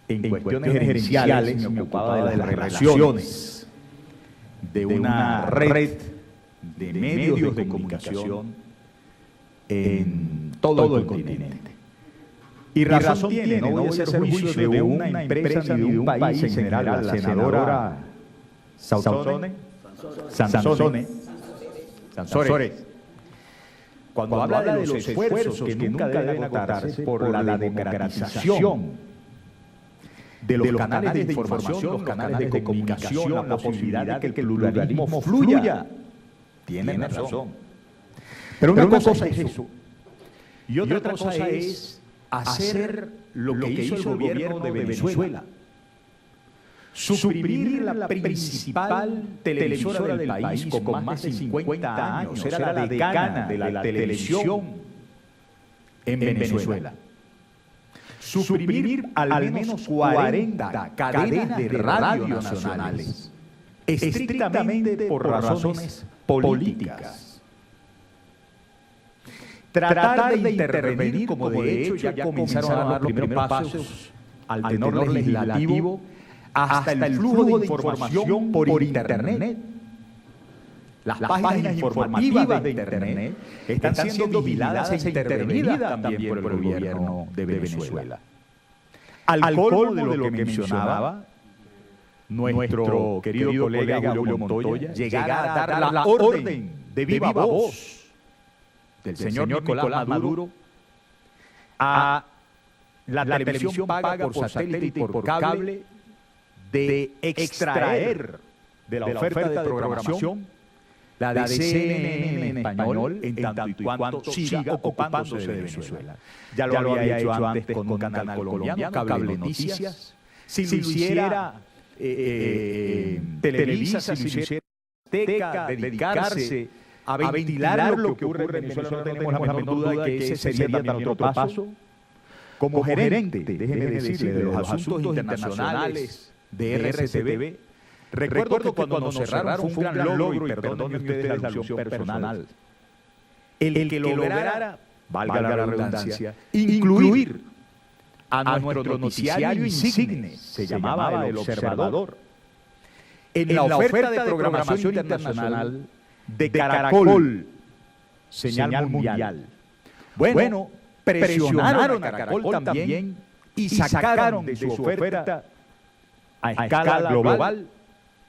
B: en cuestiones gerenciales me ocupaba de las relaciones de una red de medios de comunicación en todo el continente. Y razón tiene, no voy a hacer juicio de una empresa ni de un país en general. La senadora Sansores, cuando habla de los esfuerzos que nunca deben agotarse por la democratización de los canales de información, los canales de comunicación, la posibilidad de que el pluralismo fluya, tiene razón. Pero una cosa es eso, y otra cosa es hacer lo que hizo el gobierno de Venezuela. Suprimir la principal televisora del país con más de 50 años, era la decana de la televisión en Venezuela. Suprimir al menos 40 cadenas de radio nacionales, estrictamente por razones políticas. Tratar de intervenir, como de hecho ya comenzaron a dar los primeros pasos al tenor legislativo, hasta el flujo de información por Internet. Las páginas informativas de Internet están siendo vigiladas e intervenidas también por el gobierno de Venezuela. Al colmo de lo que mencionaba, nuestro querido colega Julio Montoya llegara a dar la orden de viva voz del señor Nicolás Maduro a la televisión paga por satélite y por cable de extraer de la oferta de programación la de CNN en español, en tanto y cuanto siga ocupándose de Venezuela. Ya lo había hecho antes con un canal colombiano, Cable Noticias. Si lo hiciera Televisa, si lo hiciera Azteca, dedicarse a ventilar lo que ocurre en Venezuela, no tenemos la menor duda de que ese sería también otro paso. Como gerente, déjeme decirle, de los asuntos internacionales de RCTV, recuerdo que cuando nos cerraron fue un gran logro, y perdónenme ustedes la alusión personal, el que lograra, valga la redundancia, incluir a nuestro noticiario insigne, se llamaba El Observador, en la oferta de programación internacional de Caracol, señal mundial. Bueno, presionaron a Caracol también y sacaron de su oferta a escala global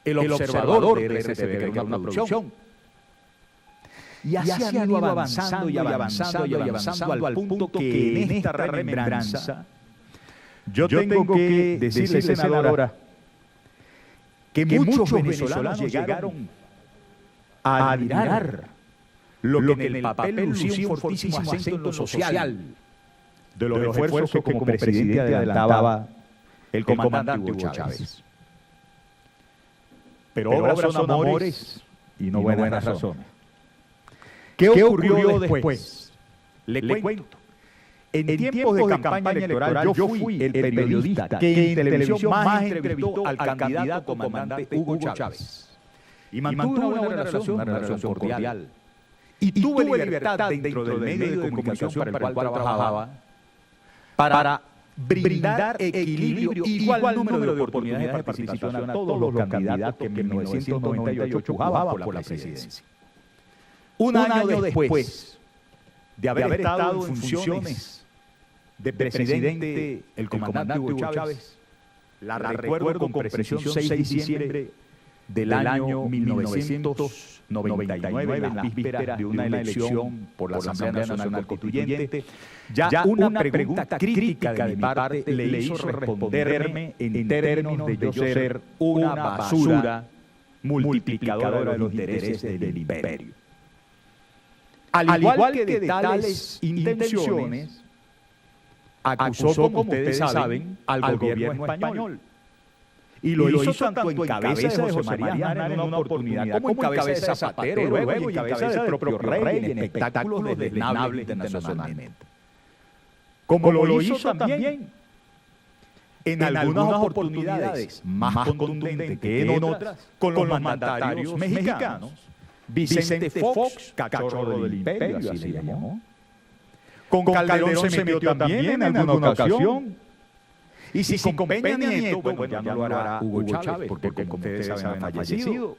B: El Observador de RCTV, que era una producción. Y así han ido avanzando y avanzando y avanzando al punto que en esta remembranza yo tengo que decirle, senadora, que muchos venezolanos llegaron a admirar lo que en el papel lucía un fortísimo acento social de los esfuerzos que como presidente adelantaba el comandante Hugo Chávez. Pero obras son amores y no buenas razones. ¿Qué ocurrió después? Le cuento. En tiempos de campaña electoral yo fui el periodista que en televisión más entrevistó al candidato comandante Hugo Chávez. Y mantuvo una buena relación, una relación cordial. Y tuve libertad dentro del medio de comunicación para el cual trabajaba para brindar equilibrio y igual número de oportunidades de participación a todos los candidatos que en 1998 pujaban por la presidencia. Un año después de haber estado en funciones de presidente el comandante Hugo Chávez, la recuerdo con precisión 6 de diciembre del año 1999, en las vísperas de una elección por la Asamblea Nacional Constituyente. Ya una pregunta crítica de mi parte le hizo responderme en términos de yo ser una basura multiplicadora de los intereses del imperio. Al igual que de tales intenciones, acusó, como ustedes saben, al gobierno español. Y lo hizo tanto en cabeza de José María Aznar en una oportunidad, como en cabeza de Zapatero, luego y en cabeza del propio rey, en espectáculos desdeñables internacionalmente. Como lo hizo también en algunas oportunidades más contundentes que en otras, con los mandatarios mexicanos. Vicente Fox, cachorro del imperio, así le llamó. Con Calderón se metió también en alguna ocasión. Y si con Peña Nieto, bueno, ya no lo hará Hugo Chávez, porque como ustedes saben ha fallecido.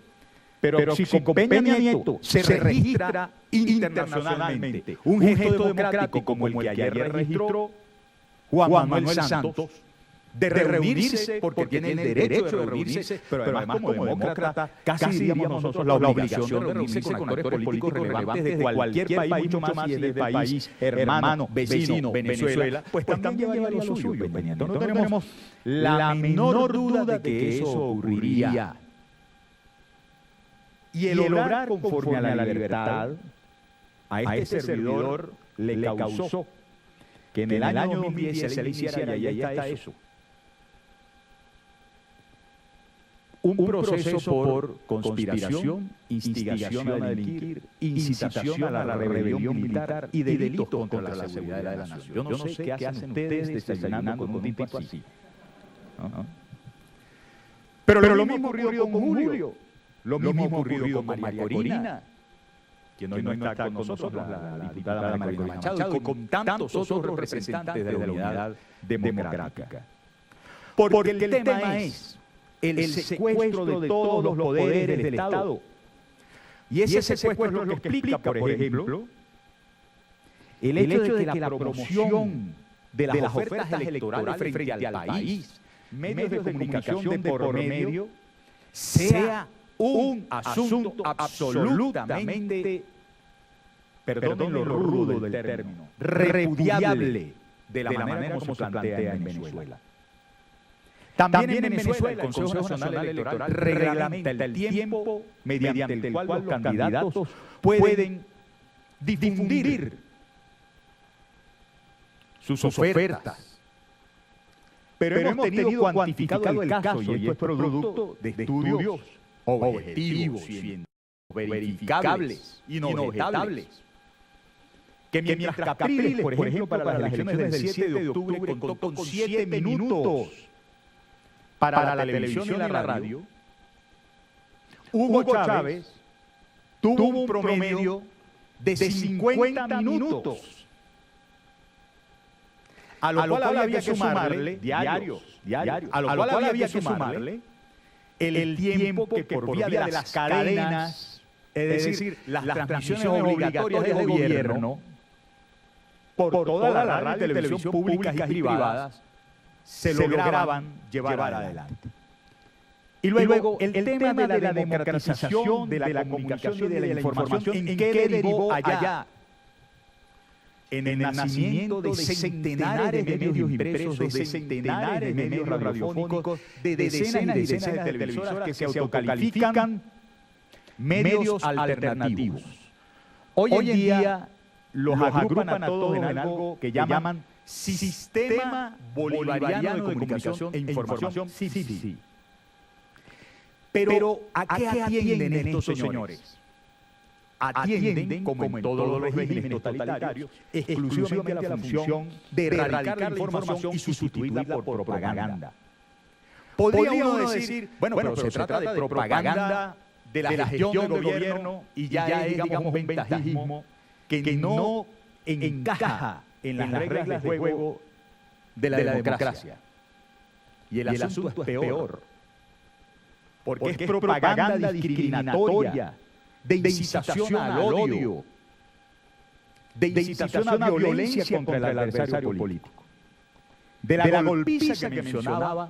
B: Pero si con Peña Nieto se registra internacionalmente un gesto democrático como el que ayer registró Juan Manuel Santos, de reunirse, porque tiene el derecho de reunirse, pero además como demócrata, casi diríamos nosotros la obligación de reunirse con actores políticos relevantes de cualquier país, mucho más si es del país hermano, vecino, Venezuela, pues también llevaría lo suyo. No tenemos la menor duda de que eso ocurriría. Y el obrar conforme a la libertad a este servidor le causó que en el año 2010 se le hiciera, y ahí está eso, un proceso por conspiración, instigación a delinquir, incitación a la rebelión militar y delitos contra la seguridad de la nación. Yo no sé qué hacen ustedes desayunando con un tipo así. Pero lo mismo ocurrió con Julio, lo mismo ocurrido con María Corina, quien hoy no está con nosotros, la diputada María Corina Machado, y con tantos otros representantes de la unidad democrática. Porque el tema es el secuestro de todos los poderes del Estado. Y ese secuestro es lo que explica, por ejemplo, el hecho de que la promoción de las ofertas electorales frente al país medios de comunicación de por medio sea un asunto absolutamente, perdonen lo rudo del término, repudiable de la manera como se plantea en Venezuela. También en Venezuela el Consejo Nacional Electoral reglamenta el tiempo mediante el cual los candidatos pueden difundir sus ofertas. Pero hemos tenido cuantificado el caso, y esto es producto de estudios objetivos, verificables, inobjetables, que mientras Capriles, por ejemplo, para las elecciones del 7 de octubre contó con 7 minutos para la televisión y la radio, Hugo Chávez tuvo un promedio de 50 minutos. A lo cual había que sumarle diarios, a lo cual había que sumarle el tiempo que por vía de las cadenas, es decir, las transmisiones obligatorias del gobierno, por toda la radio y televisión públicas y privadas, se lograban llevar adelante. Y luego el tema de la democratización de la comunicación y de la información, ¿en qué derivó allá? En el nacimiento de centenares de medios impresos, de centenares de medios radiofónicos, de decenas y decenas de televisoras que se autocalifican medios alternativos. Hoy en día los agrupan a todos en algo que llaman Sistema Bolivariano de Comunicación e Información, sí. Pero ¿a qué atienden estos señores? Atienden, como en todos los regímenes totalitarios, exclusivamente a la función de erradicar la información y sustituirla por propaganda. Podría uno decir, bueno, pero se trata de propaganda de la gestión del gobierno y ya es, digamos, un ventajismo que no encaja en las reglas de juego de la democracia. Y el asunto es peor, porque es propaganda discriminatoria, de incitación al odio, de incitación a violencia contra el adversario político. De la golpiza que mencionaba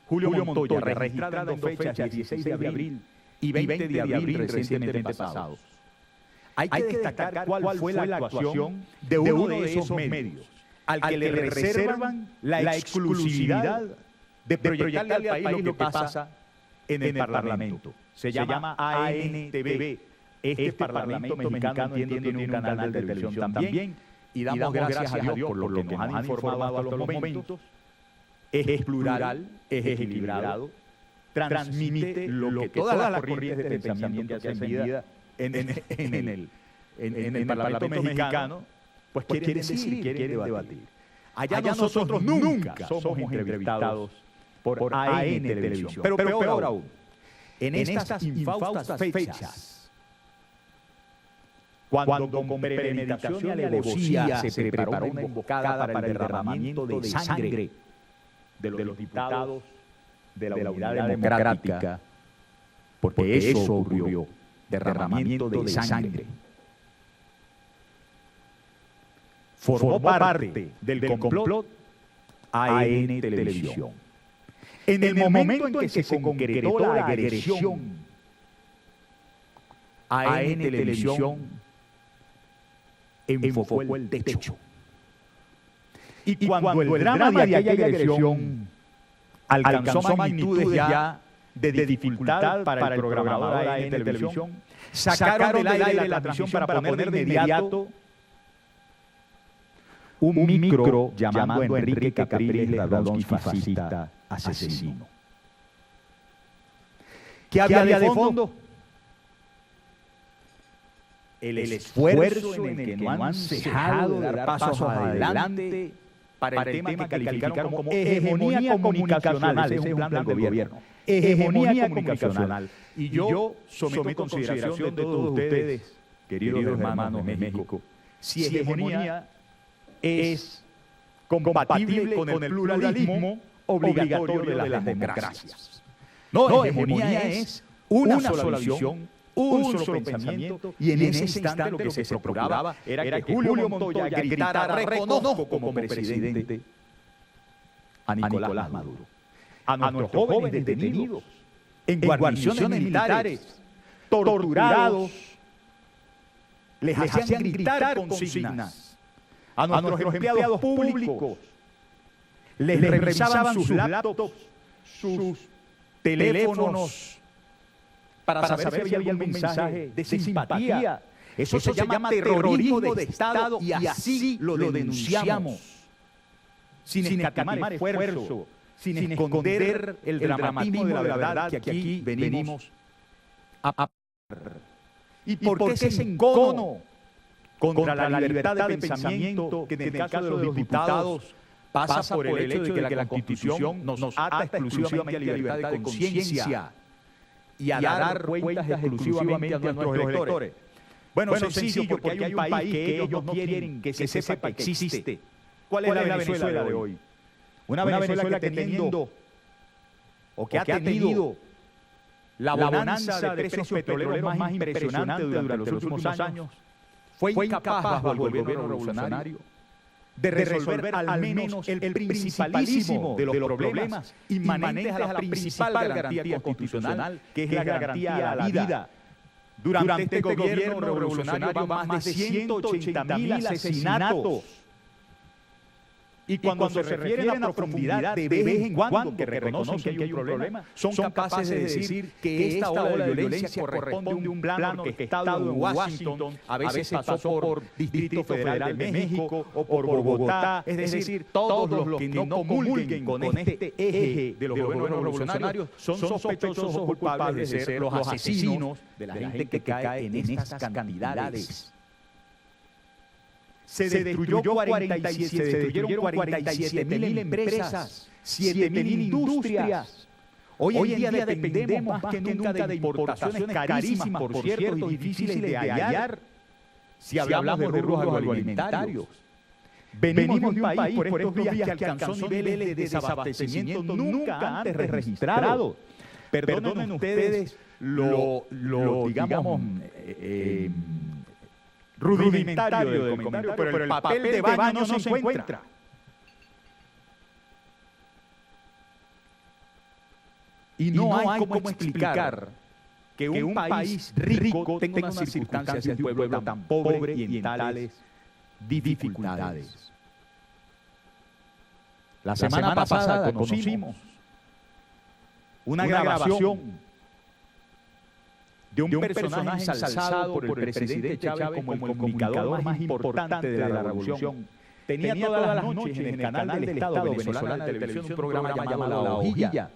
B: Julio Montoya, registrada en dos fechas, 16 de abril y 20 de abril recientemente pasados. Hay que destacar cuál fue la actuación de uno de esos medios, al que le reservan la exclusividad de proyectarle al país lo que pasa en el Parlamento. Se llama ANTV. Este Parlamento mexicano, entiendo, tiene un canal de televisión también, y damos gracias a Dios por lo que nos han informado hasta los momentos. Es plural, es equilibrado, transmite lo que todas las corrientes de pensamiento que hacen vida en el Parlamento mexicano, pues quieren decir, quieren debatir. Allá nosotros nunca somos entrevistados por AN Televisión. Pero peor aún, en estas infaustas fechas, cuando con premeditación y alevosía se preparó una emboscada para el derramamiento de sangre de los diputados de la Unidad Democrática, porque eso ocurrió, derramamiento de sangre. Formó parte del complot AN Televisión. En el momento en que se concretó la agresión, AN Televisión enfocó el techo. Y cuando el drama de aquella agresión alcanzó magnitudes ya de dificultad para el programador AN Televisión, sacaron del aire la transmisión para poner de inmediato un micro llamando a Enrique Capriles Radonsky fascista asesino. ¿Qué había de fondo? El esfuerzo en el que no han cejado de dar pasos adelante para el tema que calificaron como hegemonía comunicacional. Ese es un plan del gobierno. Hegemonía comunicacional. Y yo someto en consideración de todos ustedes, queridos hermanos de México, si hegemonía es compatible con el pluralismo obligatorio de las democracias. No, hegemonía es una sola visión, un solo pensamiento, y en ese instante lo que se procuraba era que Julio Montoya gritara: reconozco como presidente a Nicolás Maduro, a nuestros jóvenes detenidos en guarniciones militares, torturados, les hacían gritar consignas, a nuestros empleados públicos, les revisaban sus laptops, sus teléfonos, para saber si había algún mensaje de simpatía. Eso se llama terrorismo de Estado y así lo denunciamos, sin escatimar esfuerzo, sin esconder el dramatismo de la verdad que aquí venimos a... ¿Y por qué ese encono contra la libertad de pensamiento que en el caso de los diputados pasa por el hecho de que la Constitución nos ata exclusivamente a la libertad de conciencia y a dar cuentas exclusivamente a nuestros electores? Bueno, sencillo, porque hay un país que ellos no quieren que se sepa que existe. ¿Cuál es la Venezuela de hoy? Una Venezuela que teniendo, o que ha tenido, la bonanza de precios petroleros más impresionante durante los últimos años, fue incapaz bajo el gobierno revolucionario de resolver al menos el principalísimo de los problemas inmanentes a la principal garantía constitucional, que es la garantía a la vida. Durante este gobierno revolucionario van más de 180.000 asesinatos. Y cuando se refieren a profundidad, de vez en cuando, que reconocen que hay un problema, son capaces de decir que esta ola de violencia corresponde a un plan orquestado en Washington, a veces pasó por Distrito Federal de México o por Bogotá, es decir, todos los que no comulguen con este eje de los gobiernos revolucionarios son sospechosos o culpables de ser los asesinos de la gente que cae en estas cantidades. Se destruyeron 47.000 empresas, 7.000 industrias. Hoy en día dependemos más que nunca de importaciones carísimas, por cierto, y difíciles de hallar si hablamos de rubros agroalimentarios. Venimos de un país por estos días que alcanzó niveles de desabastecimiento nunca antes registrados. Perdonen ustedes digamos, rudimentario del comentario, pero el papel de baño no se encuentra. Y no hay cómo explicar que un país rico tenga unas circunstancias de un pueblo tan pobre y en tales dificultades. La semana pasada conocimos una grabación de un personaje ensalzado por el presidente Chávez como el comunicador más importante de la revolución. Tenía todas las noches en el canal del Estado venezolano de televisión un programa llamado La Hojilla,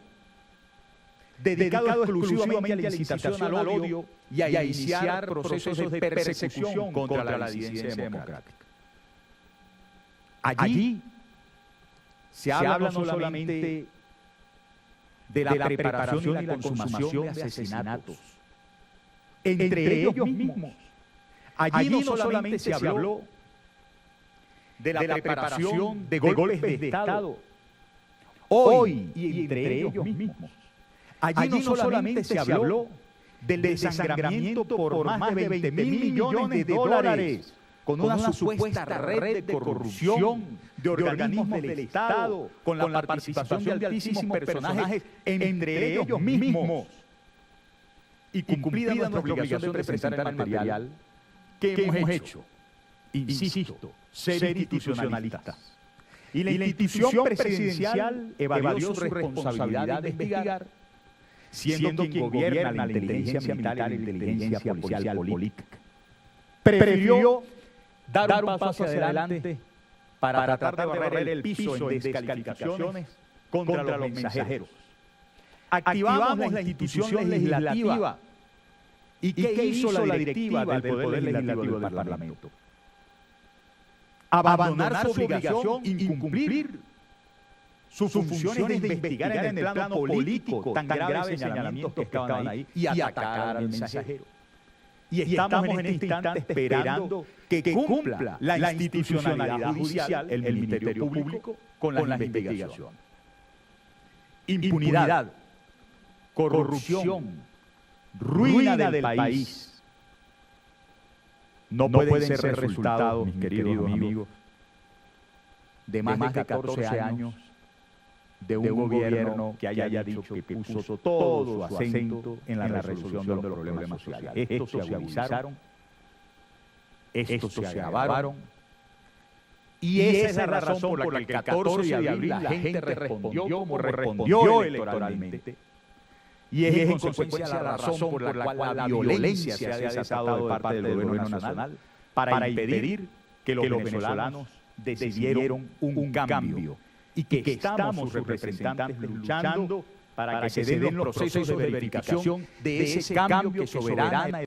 B: dedicado exclusivamente a la incitación al odio y a iniciar procesos de persecución contra la disidencia democrática. Allí se habla no solamente de la preparación y la consumación de asesinatos entre ellos mismos. Allí no solamente se habló de la preparación de golpes de Estado, hoy y entre ellos mismos. Allí no solamente se habló del desangramiento por más de 20.000 millones de dólares con una supuesta red de corrupción de organismos del Estado, con la participación de altísimos personajes entre ellos mismos. Y cumplida nuestra obligación de presentar el material que hemos hecho, insisto, ser institucionalistas. Y la institución presidencial evadió su responsabilidad de investigar, siendo quien gobierna la inteligencia militar y la inteligencia policial política. Prefirió dar un paso hacia adelante para tratar de barrer el piso en descalificaciones contra los mensajeros. Activamos la institución legislativa. ¿Y qué hizo la directiva del Poder Legislativo del Parlamento? Abandonar su obligación, incumplir sus funciones de investigar en el plano político tan graves señalamientos que estaban ahí y atacar al mensajero. Y estamos en este instante esperando que cumpla la institucionalidad judicial, el Ministerio Público, con las investigaciones. Impunidad, corrupción, ruina del país. No pueden ser resultados, mis queridos amigos, de más de 14 años de un gobierno que haya dicho que puso todo su acento en la resolución de los problemas sociales. Estos se agudizaron, estos se agravaron, y esa es la razón por la que el 14 de abril la gente respondió como respondió electoralmente, y es en consecuencia la razón por la cual la violencia se ha desatado de parte del gobierno nacional para impedir que los venezolanos decidieron un cambio, y que estamos sus representantes luchando para que se den los procesos de verificación de ese cambio que soberana,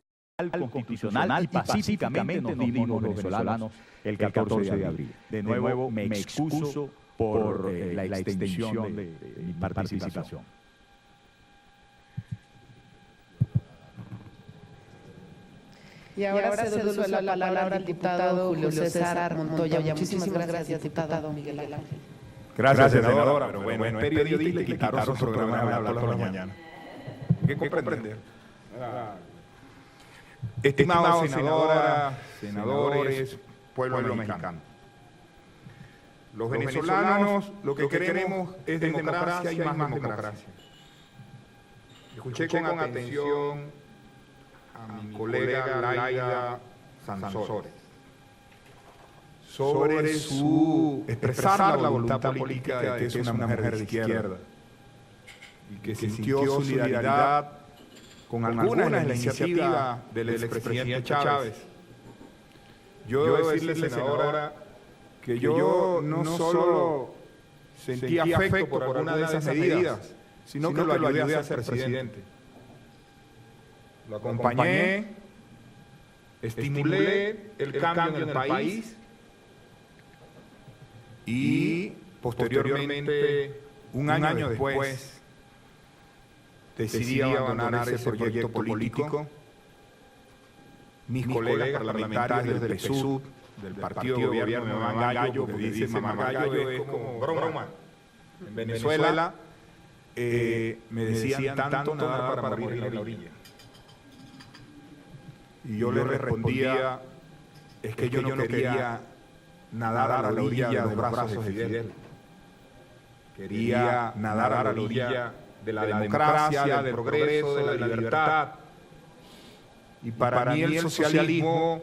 B: constitucional y pacíficamente nos dimos los venezolanos el 14 de abril. De nuevo me excuso por la extensión de mi participación.
A: Y ahora cedo la palabra al diputado Julio César Montoya. Muchísimas gracias, diputado Miguel Ángel.
C: Gracias, senadora. Pero bueno, es periodista y quitaron su programa de hablar por la mañana. Hay que comprender. Estimados senadora, senadores, pueblo mexicano. Los venezolanos lo que queremos es democracia y más democracia. Escuché con atención a mi colega Laida Sansores sobre su expresar la voluntad política de que es una mujer de izquierda y que sintió solidaridad con algunas de las iniciativas del expresidente Chávez. Yo debo decirle, senadora, que yo no solo sentí afecto por alguna de esas medidas, sino que lo ayudé a ser presidente. Lo acompañé, estimulé el cambio en el país y posteriormente, un año después, decidí abandonar ese proyecto político. Mis colegas parlamentarios del PSUV, del Partido de Gobierno de Mamá Gallo, que dice Mamá Gallo es como broma. En Venezuela me decían tanto nadar para morir en la orilla. Y yo le respondía, es que yo no quería nadar a la orilla de los brazos de Fidel. Quería nadar a la orilla de la democracia, del progreso, de la libertad. Y para mí el socialismo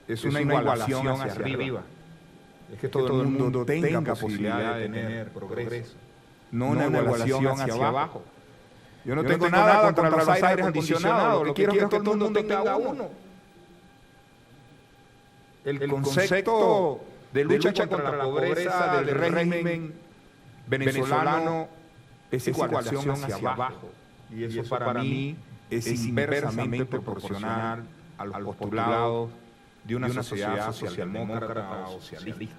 C: es una igualación hacia arriba. Es que todo el mundo tenga posibilidad de tener progreso, no una igualación hacia abajo. Yo no tengo nada contra los aires acondicionados, lo que quiero es que todo el mundo tenga uno. El concepto de lucha contra la pobreza del régimen venezolano es igualación hacia abajo. Y eso para mí es inversamente proporcional a los postulados de una sociedad socialdemócrata o socialista.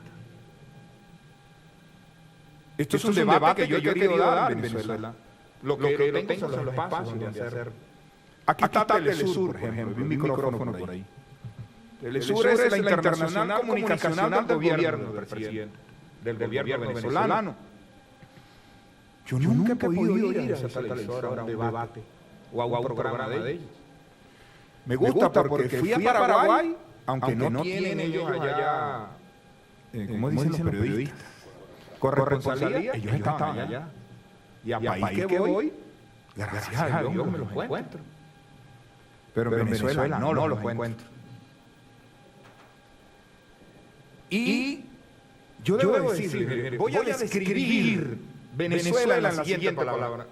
C: Esto es un debate que yo he querido dar en Venezuela. Lo que tengo son los espacios donde hacer. Aquí está Telesur, por ejemplo, un micrófono por ahí. Telesur es la internacional comunicacional del gobierno del presidente, del gobierno venezolano. Yo nunca he podido ir a esa televisora a un debate o a un programa de ellos. Me gusta porque fui a Paraguay, aunque no tienen ellos allá, ¿cómo dicen los periodistas? Corresponsalía, ellos estaban allá. Y a país que voy, gracias a Dios me los encuentro. Pero en Venezuela no los encuentro. Y yo debo decir, voy a describir Venezuela en la siguiente palabra,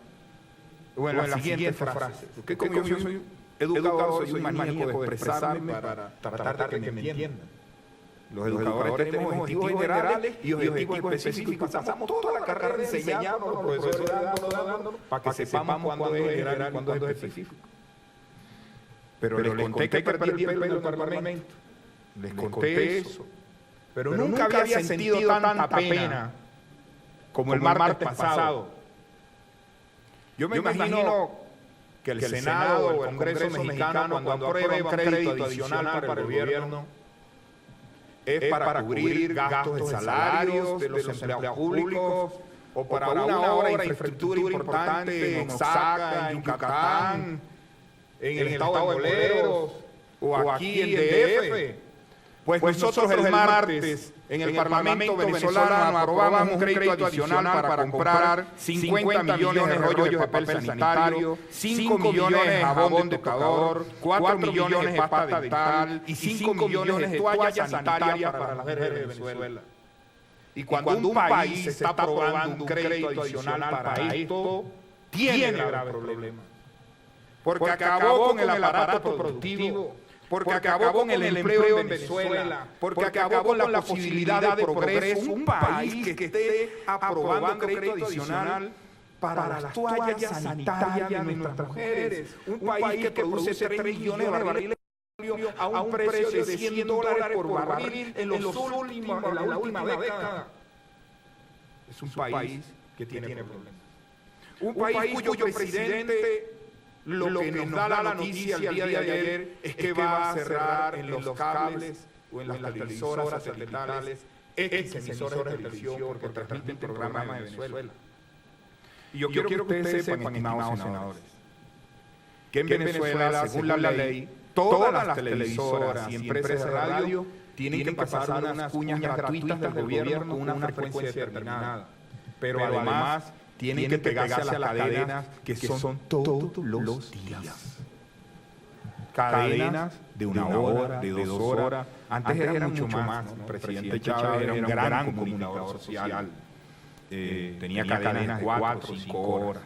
C: o en la siguiente frase. Porque como yo soy educador, soy un maníaco de expresarme para tratar de que me entiendan. Los educadores tenemos objetivos generales y objetivos específicos. Pasamos toda la carrera enseñándonos, los profesores dándonos, para que sepamos cuándo es general y cuándo es específico. Pero les conté que perdí el pelo en el Parlamento. Les conté eso. Pero nunca había sentido tanta pena como el martes pasado. Yo me imagino que el Senado o el Congreso mexicano, cuando aprueba un crédito adicional para el gobierno, es para cubrir gastos de salarios de los empleados públicos o para una obra de infraestructura importante en Oaxaca, en Yucatán, en el estado de Morelos o aquí en DF. Pues nosotros el martes en el Parlamento venezolano aprobamos un crédito adicional para comprar 50 millones de rollos de papel sanitario, 5 millones de jabón de tocador, 4 millones de pasta dental y 5 millones de toallas sanitarias para las mujeres de Venezuela. Y cuando un país está aprobando un crédito adicional para esto, tiene graves problemas. Porque acabó con el aparato productivo, porque acabó con el empleo en Venezuela, porque acabó con la posibilidad de progreso. Un país que esté aprobando crédito adicional para las toallas sanitarias de nuestras mujeres. Un país que produce 3 millones de barriles a un precio de $100 por barril en la última década. Es un país que tiene problemas. Un país cuyo presidente, lo que nos da la noticia el día de ayer es que va a cerrar en los cables o en las televisoras satelitales X emisoras de televisión porque transmiten programas de Venezuela. Y yo quiero que ustedes sepan, estimados senadores, que en Venezuela, según la ley, todas las televisoras y empresas de radio tienen que pasar unas cuñas gratuitas del gobierno con una frecuencia determinada. Pero además tienen que pegarse a las cadenas que son todos los días. Cadenas de 1 hora, de 2 horas. Antes eran mucho más. ¿No? El presidente Chávez era un gran comunicador social. Tenía cadenas de 4 o 5 horas.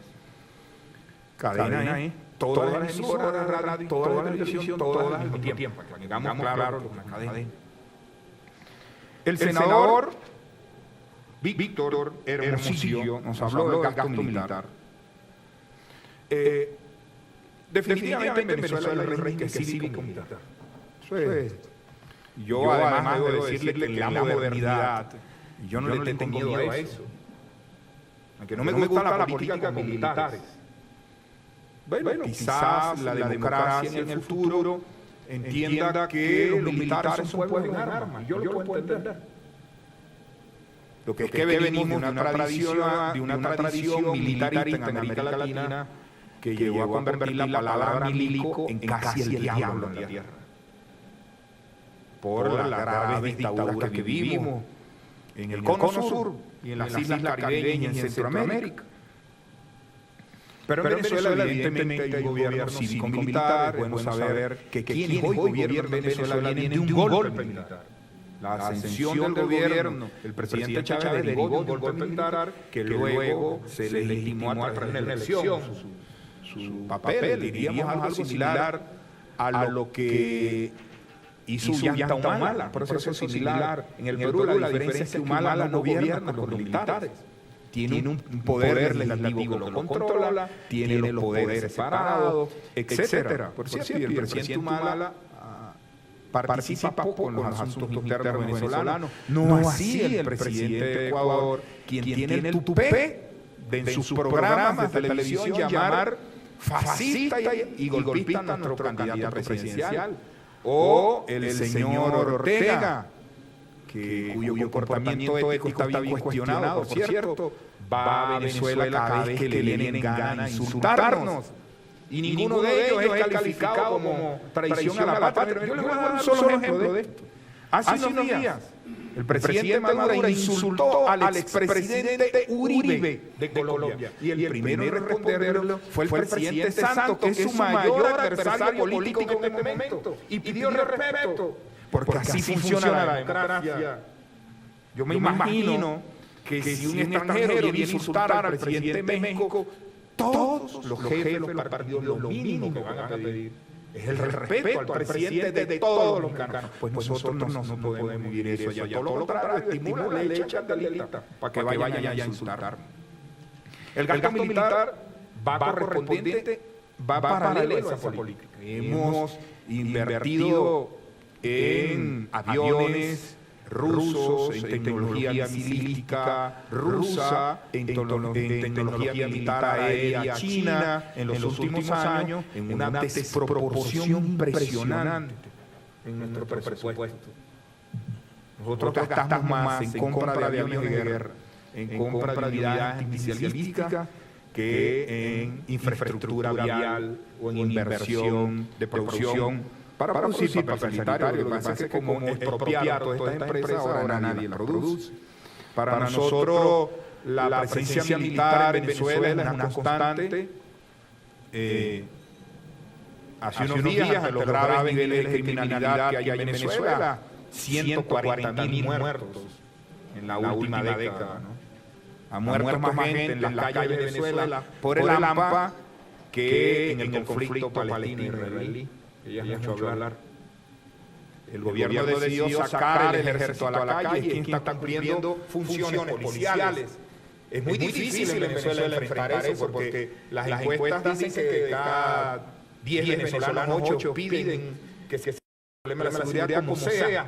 C: Cadena todas las emisoras de radio, todas las televisión, todas al mismo tiempo. Para que tengamos claro una cadena. El senador Víctor Hermosillo nos habló del gasto militar. Definitivamente en Venezuela hay un régimen cívico-militar. Yo además debo decirle que la modernidad, yo no le tengo miedo a eso. Aunque no me gusta la política con militares. Bueno, quizás la democracia en el futuro entienda que los militares son pueblos en armas. Yo lo puedo entender. Lo que es que venimos de una tradición militarista en América Latina que llegó a convertir la palabra milico en casi el diablo en la tierra. Por las graves dictaduras que vivimos en el cono sur y en las islas caribeñas y en Centroamérica. Pero en Venezuela evidentemente hay un gobierno cívico-militar. Es bueno saber que quienes hoy gobiernan Venezuela vienen de un golpe militar. La ascensión del gobierno, el presidente Chávez derivó de un golpe militar que luego se legitimó a través de una elección. Su papel, diríamos algo similar a lo que hizo Ollanta Humala, un proceso similar. En el Perú la diferencia es que Humala no gobierna con los militares. Tiene un poder legislativo que lo controla, tiene los poderes separados, etcétera. Por cierto, y el presidente Humala participa poco en los asuntos internos venezolanos. No así el presidente de Ecuador, quien tiene el tupé de en sus programas de televisión llamar fascista y golpista a nuestro candidato presidencial. O el señor Ortega, cuyo comportamiento ético está bien cuestionado, por cierto, va a Venezuela cada vez que le vienen ganas de insultarnos. Y ninguno de ellos es calificado como traición a la patria. Yo les voy a dar un solo ejemplo de esto. Hace unos días, el presidente Maduro insultó al expresidente Uribe de Colombia. Y el primero en responderlo fue el presidente Santos, que es su mayor adversario político en este momento. Y pidió respeto, porque así funciona la democracia. Yo me imagino que si un extranjero viene a insultar al presidente de México, todos los jefes de los partidos lo mínimo que van a pedir es el respeto al presidente de todos los mexicanos. Pues nosotros no podemos vivir eso ya. Todo lo contrario, estimula y le echan delita para que vayan a insultar. El gasto militar va correspondiente, va paralelo a esa política. Hemos invertido en aviones rusos, en tecnología misilística rusa, en tecnología militar aérea china, en los últimos años, en una desproporción impresionante en nuestro presupuesto. Nosotros gastamos más en compra de aviones de guerra, en compra de unidades misilísticas, que en infraestructura vial o en inversión de producción para producir papel sanitario. Lo que pasa es que como expropiaron todas estas empresas, ahora nadie la produce. Para nosotros, la presencia militar en Venezuela es una constante. Hace unos días, los graves niveles de criminalidad que hay en Venezuela, 140.000 muertos en la última década, ¿no? Ha muerto más gente en las calles de Venezuela por el AMPA que en el conflicto palestino-israelí. Ella ha hecho hablar. El gobierno decidió sacar el ejército a la calle. ¿Quién está cumpliendo funciones policiales? Es muy difícil en Venezuela enfrentar eso porque las encuestas dicen que de cada 10 venezolanos, 8 piden que se problema de la seguridad como sea.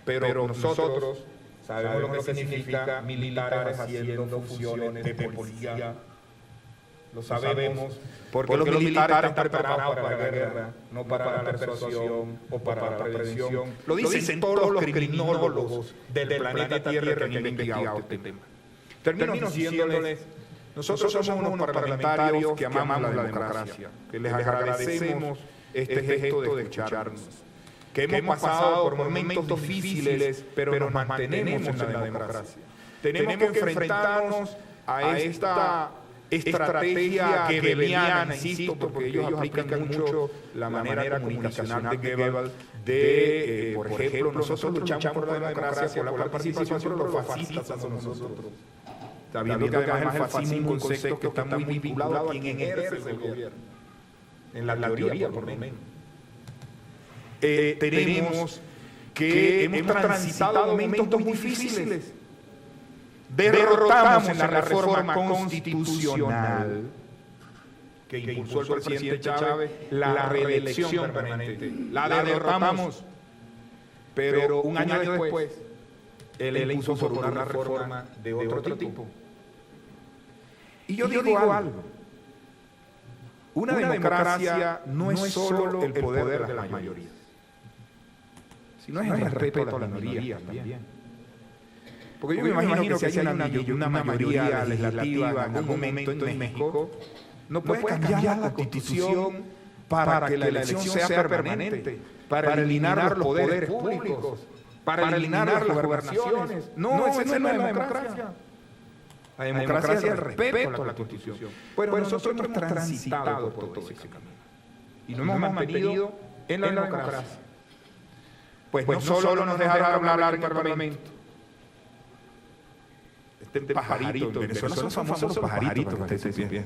C: Pero nosotros sabemos lo que significa militares haciendo funciones de policía. Lo sabemos porque los militares están preparados para la guerra, no para la persuasión o para la prevención. Lo dicen todos los criminólogos del planeta Tierra que han investigado este tema. Termino diciéndoles, nosotros somos unos parlamentarios que amamos la democracia, que les agradecemos este gesto de escucharnos, que hemos pasado por momentos difíciles, pero nos mantenemos en la democracia. Tenemos que enfrentarnos a esta estrategia goebbeliana, insisto, porque ellos aplican mucho la manera comunicacional de Goebbels, por ejemplo, nosotros luchamos por la democracia, por la participación, pero los fascistas somos nosotros. Sabiendo que además el fascismo es un concepto que está muy vinculado a quien ejerce el gobierno, en la teoría por lo menos. Tenemos que hemos transitado momentos muy difíciles. Derrotamos en la reforma constitucional que impulsó el presidente Chávez la reelección permanente. La derrotamos, pero un año después él impuso por una reforma de otro tipo. Y yo digo algo. Una democracia no es solo el poder de las mayorías, sino es el respeto a las minorías también. Porque yo me imagino que si hay una mayoría legislativa en algún momento en México, no puede cambiar la Constitución para que la elección sea permanente, para eliminar los poderes públicos, para eliminar las gobernaciones. No, esa no es la democracia. La democracia es el respeto a la Constitución. Bueno, nosotros hemos transitado por todo ese camino y nos hemos mantenido en la democracia. Pues no solo nos dejaron hablar en el Parlamento. Este pajarito, en Venezuela son famosos los pajaritos, ustedes supieran.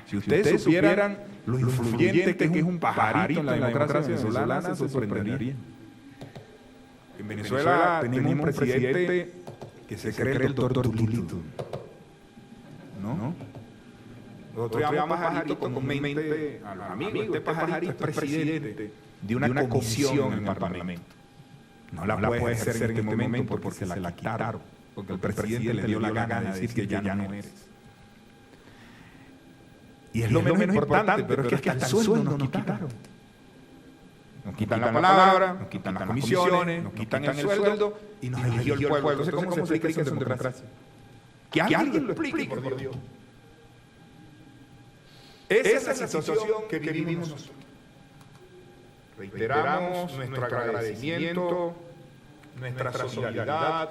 C: Si ustedes supieran lo influyente que es un pajarito en la democracia venezolana, se sorprenderían. En Venezuela tenemos un presidente que se cree el doctor Tulito, ¿no? Nosotros llamamos pajarito comúnmente a los amigos. Este pajarito es presidente de una comisión en el Parlamento. No la puede ejercer en este momento porque se la quitaron, porque el presidente le dio la gana de decir que ya no eres. Y es lo menos importante, pero es que hasta el sueldo nos quitaron. Nos quitan la palabra, nos quitan las comisiones, nos quitan el sueldo y nos eligió el pueblo. Entonces, ¿cómo se explica eso en democracia? Que alguien lo explique, por Dios. Esa es la situación que vivimos nosotros. Reiteramos nuestro agradecimiento, nuestra solidaridad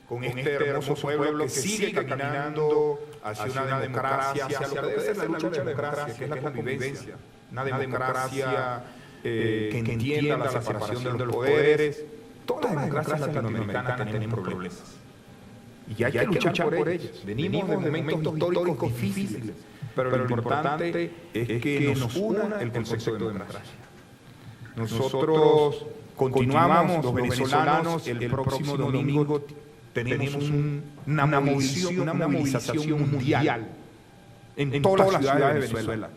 C: con este hermoso pueblo que sigue caminando hacia una democracia, hacia lo que debe ser la lucha de la democracia, que es la convivencia. Una democracia que entienda la separación de los poderes. Todas las democracias latinoamericanas tenemos problemas. Y hay que luchar por ellas. Venimos de momentos históricos difíciles, pero lo importante es que nos una el concepto de democracia. Nosotros continuamos, los venezolanos, el próximo domingo tenemos una movilización mundial en todas las ciudades de Venezuela.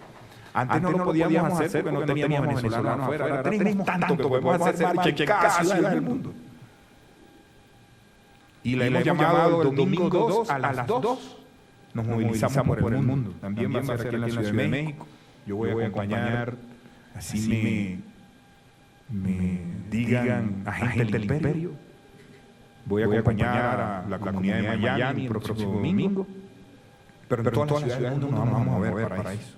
C: Antes no lo podíamos hacer porque no teníamos venezolanos afuera. Ahora tenemos tanto que podemos hacer marcha en cada ciudad del mundo. Y le hemos llamado el domingo 2 a las 2. Nos movilizamos por el mundo. También va a ser aquí en la Ciudad de México. Yo voy a acompañar, así me digan agente del imperio. Voy a acompañar a la comunidad de Miami el próximo domingo. Pero en todas las ciudades del mundo nos vamos a ver para eso.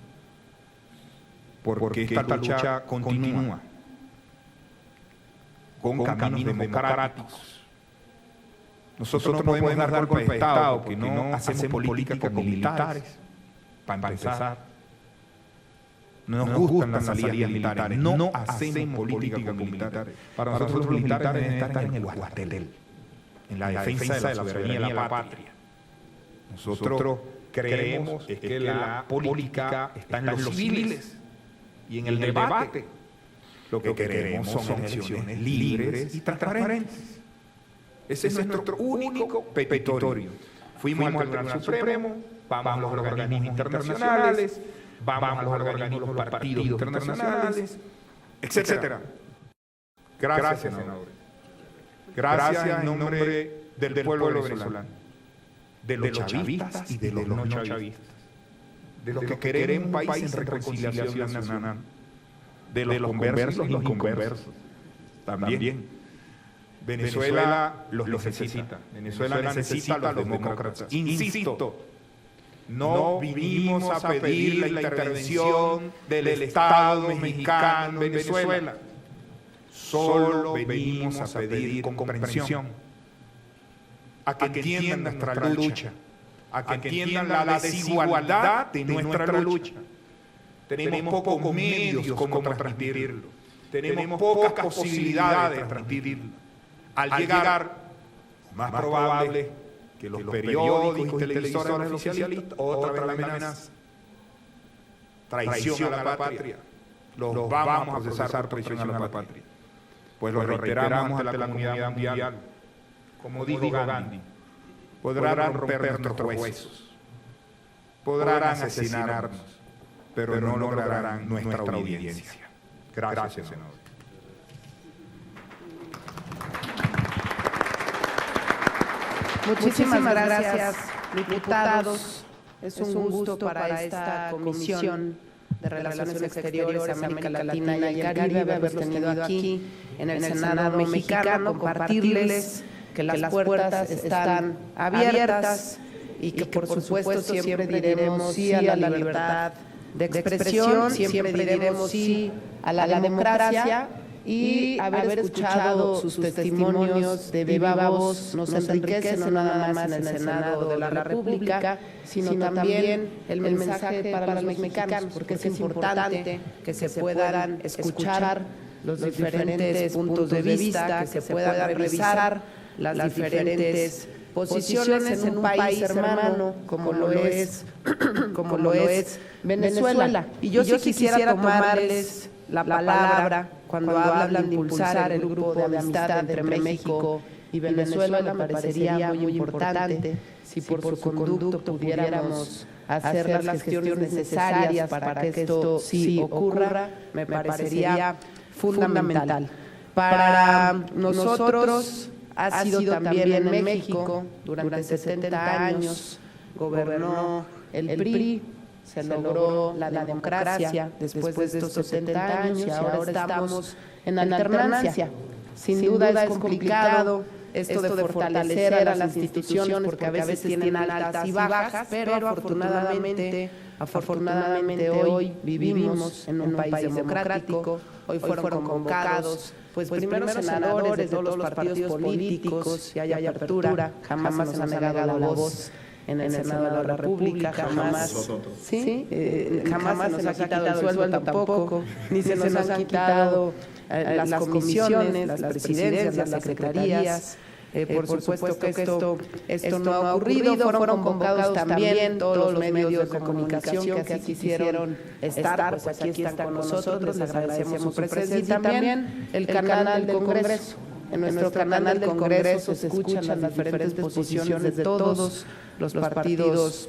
C: porque esta lucha continúa con caminos democráticos. Nosotros no podemos dar golpe de Estado porque no hacemos política con militares, para empezar. No nos gustan las salidas militares, no hacemos política con militares. Para nosotros los militares deben estar en el cuartel, en la defensa de la soberanía de la patria. Nosotros creemos que la política está en los civiles y en el debate. Lo que queremos son elecciones libres y transparentes. Ese es nuestro único petitorio. Fuimos al Tribunal Supremo, vamos a los organismos internacionales, vamos a los organismos de los partidos internacionales, etcétera. Gracias, senadores. Gracias en nombre del pueblo venezolano, de los chavistas y de los no chavistas, de los que queremos un país en reconciliación nacional, de los conversos y los inconversos. También. Venezuela los necesita. Venezuela necesita a los demócratas. Insisto, no vinimos a pedir la intervención del Estado mexicano en Venezuela. Solo venimos a pedir comprensión, a que entiendan nuestra lucha, a que entiendan la desigualdad de nuestra lucha. Tenemos pocos medios como transmitirlo, tenemos pocas posibilidades de transmitirlo. Al llegar, más probable que los periódicos y televisores oficialistas, otra vez la amenaza, traición a la patria, los vamos a procesar por traición a la patria. Pues lo reiteramos ante la comunidad mundial. Como dijo Gandhi, podrán romper nuestros huesos, podrán asesinarnos, pero no lograrán nuestra obediencia. Gracias, senador.
A: Muchísimas gracias, diputados. Es un gusto para esta Comisión de Relaciones Exteriores, América Latina y el Caribe haberlos tenido aquí en el Senado mexicano, compartirles que las puertas están abiertas y que por supuesto siempre diremos sí a la libertad de expresión, siempre diremos sí a la democracia. Y haber escuchado sus testimonios de viva voz nos enriquece no nada más en el Senado de la República, sino también el mensaje para los mexicanos, porque es importante que se puedan escuchar los diferentes puntos de vista, que se puedan revisar las diferentes posiciones en un país hermano como lo es Venezuela. Y yo sí quisiera tomarles la palabra cuando hablan de impulsar el grupo de amistad entre México y Venezuela. Me parecería muy importante si por su conducto pudiéramos hacer las gestiones necesarias para que esto sí ocurra. Me parecería fundamental. Para nosotros ha sido también en México, durante 70 años gobernó el PRI, se logró la democracia después de estos 70 años y ahora estamos en alternancia. Sin duda es complicado esto de fortalecer a las instituciones porque a veces tienen altas y bajas, pero afortunadamente hoy vivimos en un país democrático. Hoy fueron convocados pues primeros senadores de todos los partidos políticos y hay apertura, jamás se nos ha negado la voz en el Senado de la República, jamás se nos ha quitado el sueldo tampoco, ni se nos han quitado las comisiones, las presidencias, las secretarías. Por supuesto que esto no ha ocurrido, fueron convocados también todos los medios de comunicación que así quisieron estar, pues aquí están con nosotros, les agradecemos su presencia y también el canal del Congreso. En nuestro canal del Congreso se escuchan las diferentes posiciones de todos los partidos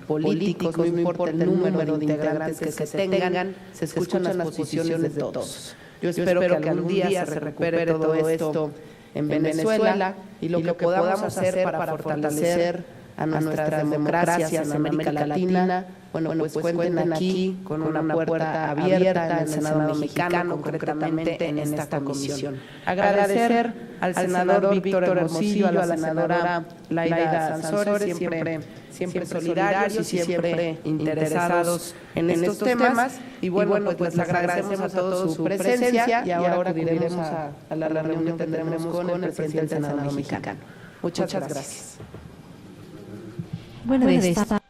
A: políticos, no importa el número de integrantes que se tengan, se escuchan las posiciones de todos. Yo espero que algún día se recupere todo esto en Venezuela y lo que podamos hacer para fortalecer a nuestras democracias en América Latina Bueno, pues cuenten aquí con una puerta abierta en el Senado mexicano, concretamente en esta comisión. Agradecer al senador Víctor Hermosillo, a la senadora Laida Sansores, siempre solidarios y siempre interesados en estos temas. Y bueno, pues les agradecemos a todos su presencia y ahora acudiremos a la reunión que tendremos con el presidente del Senado mexicano. Muchas gracias.
H: Bueno, de esta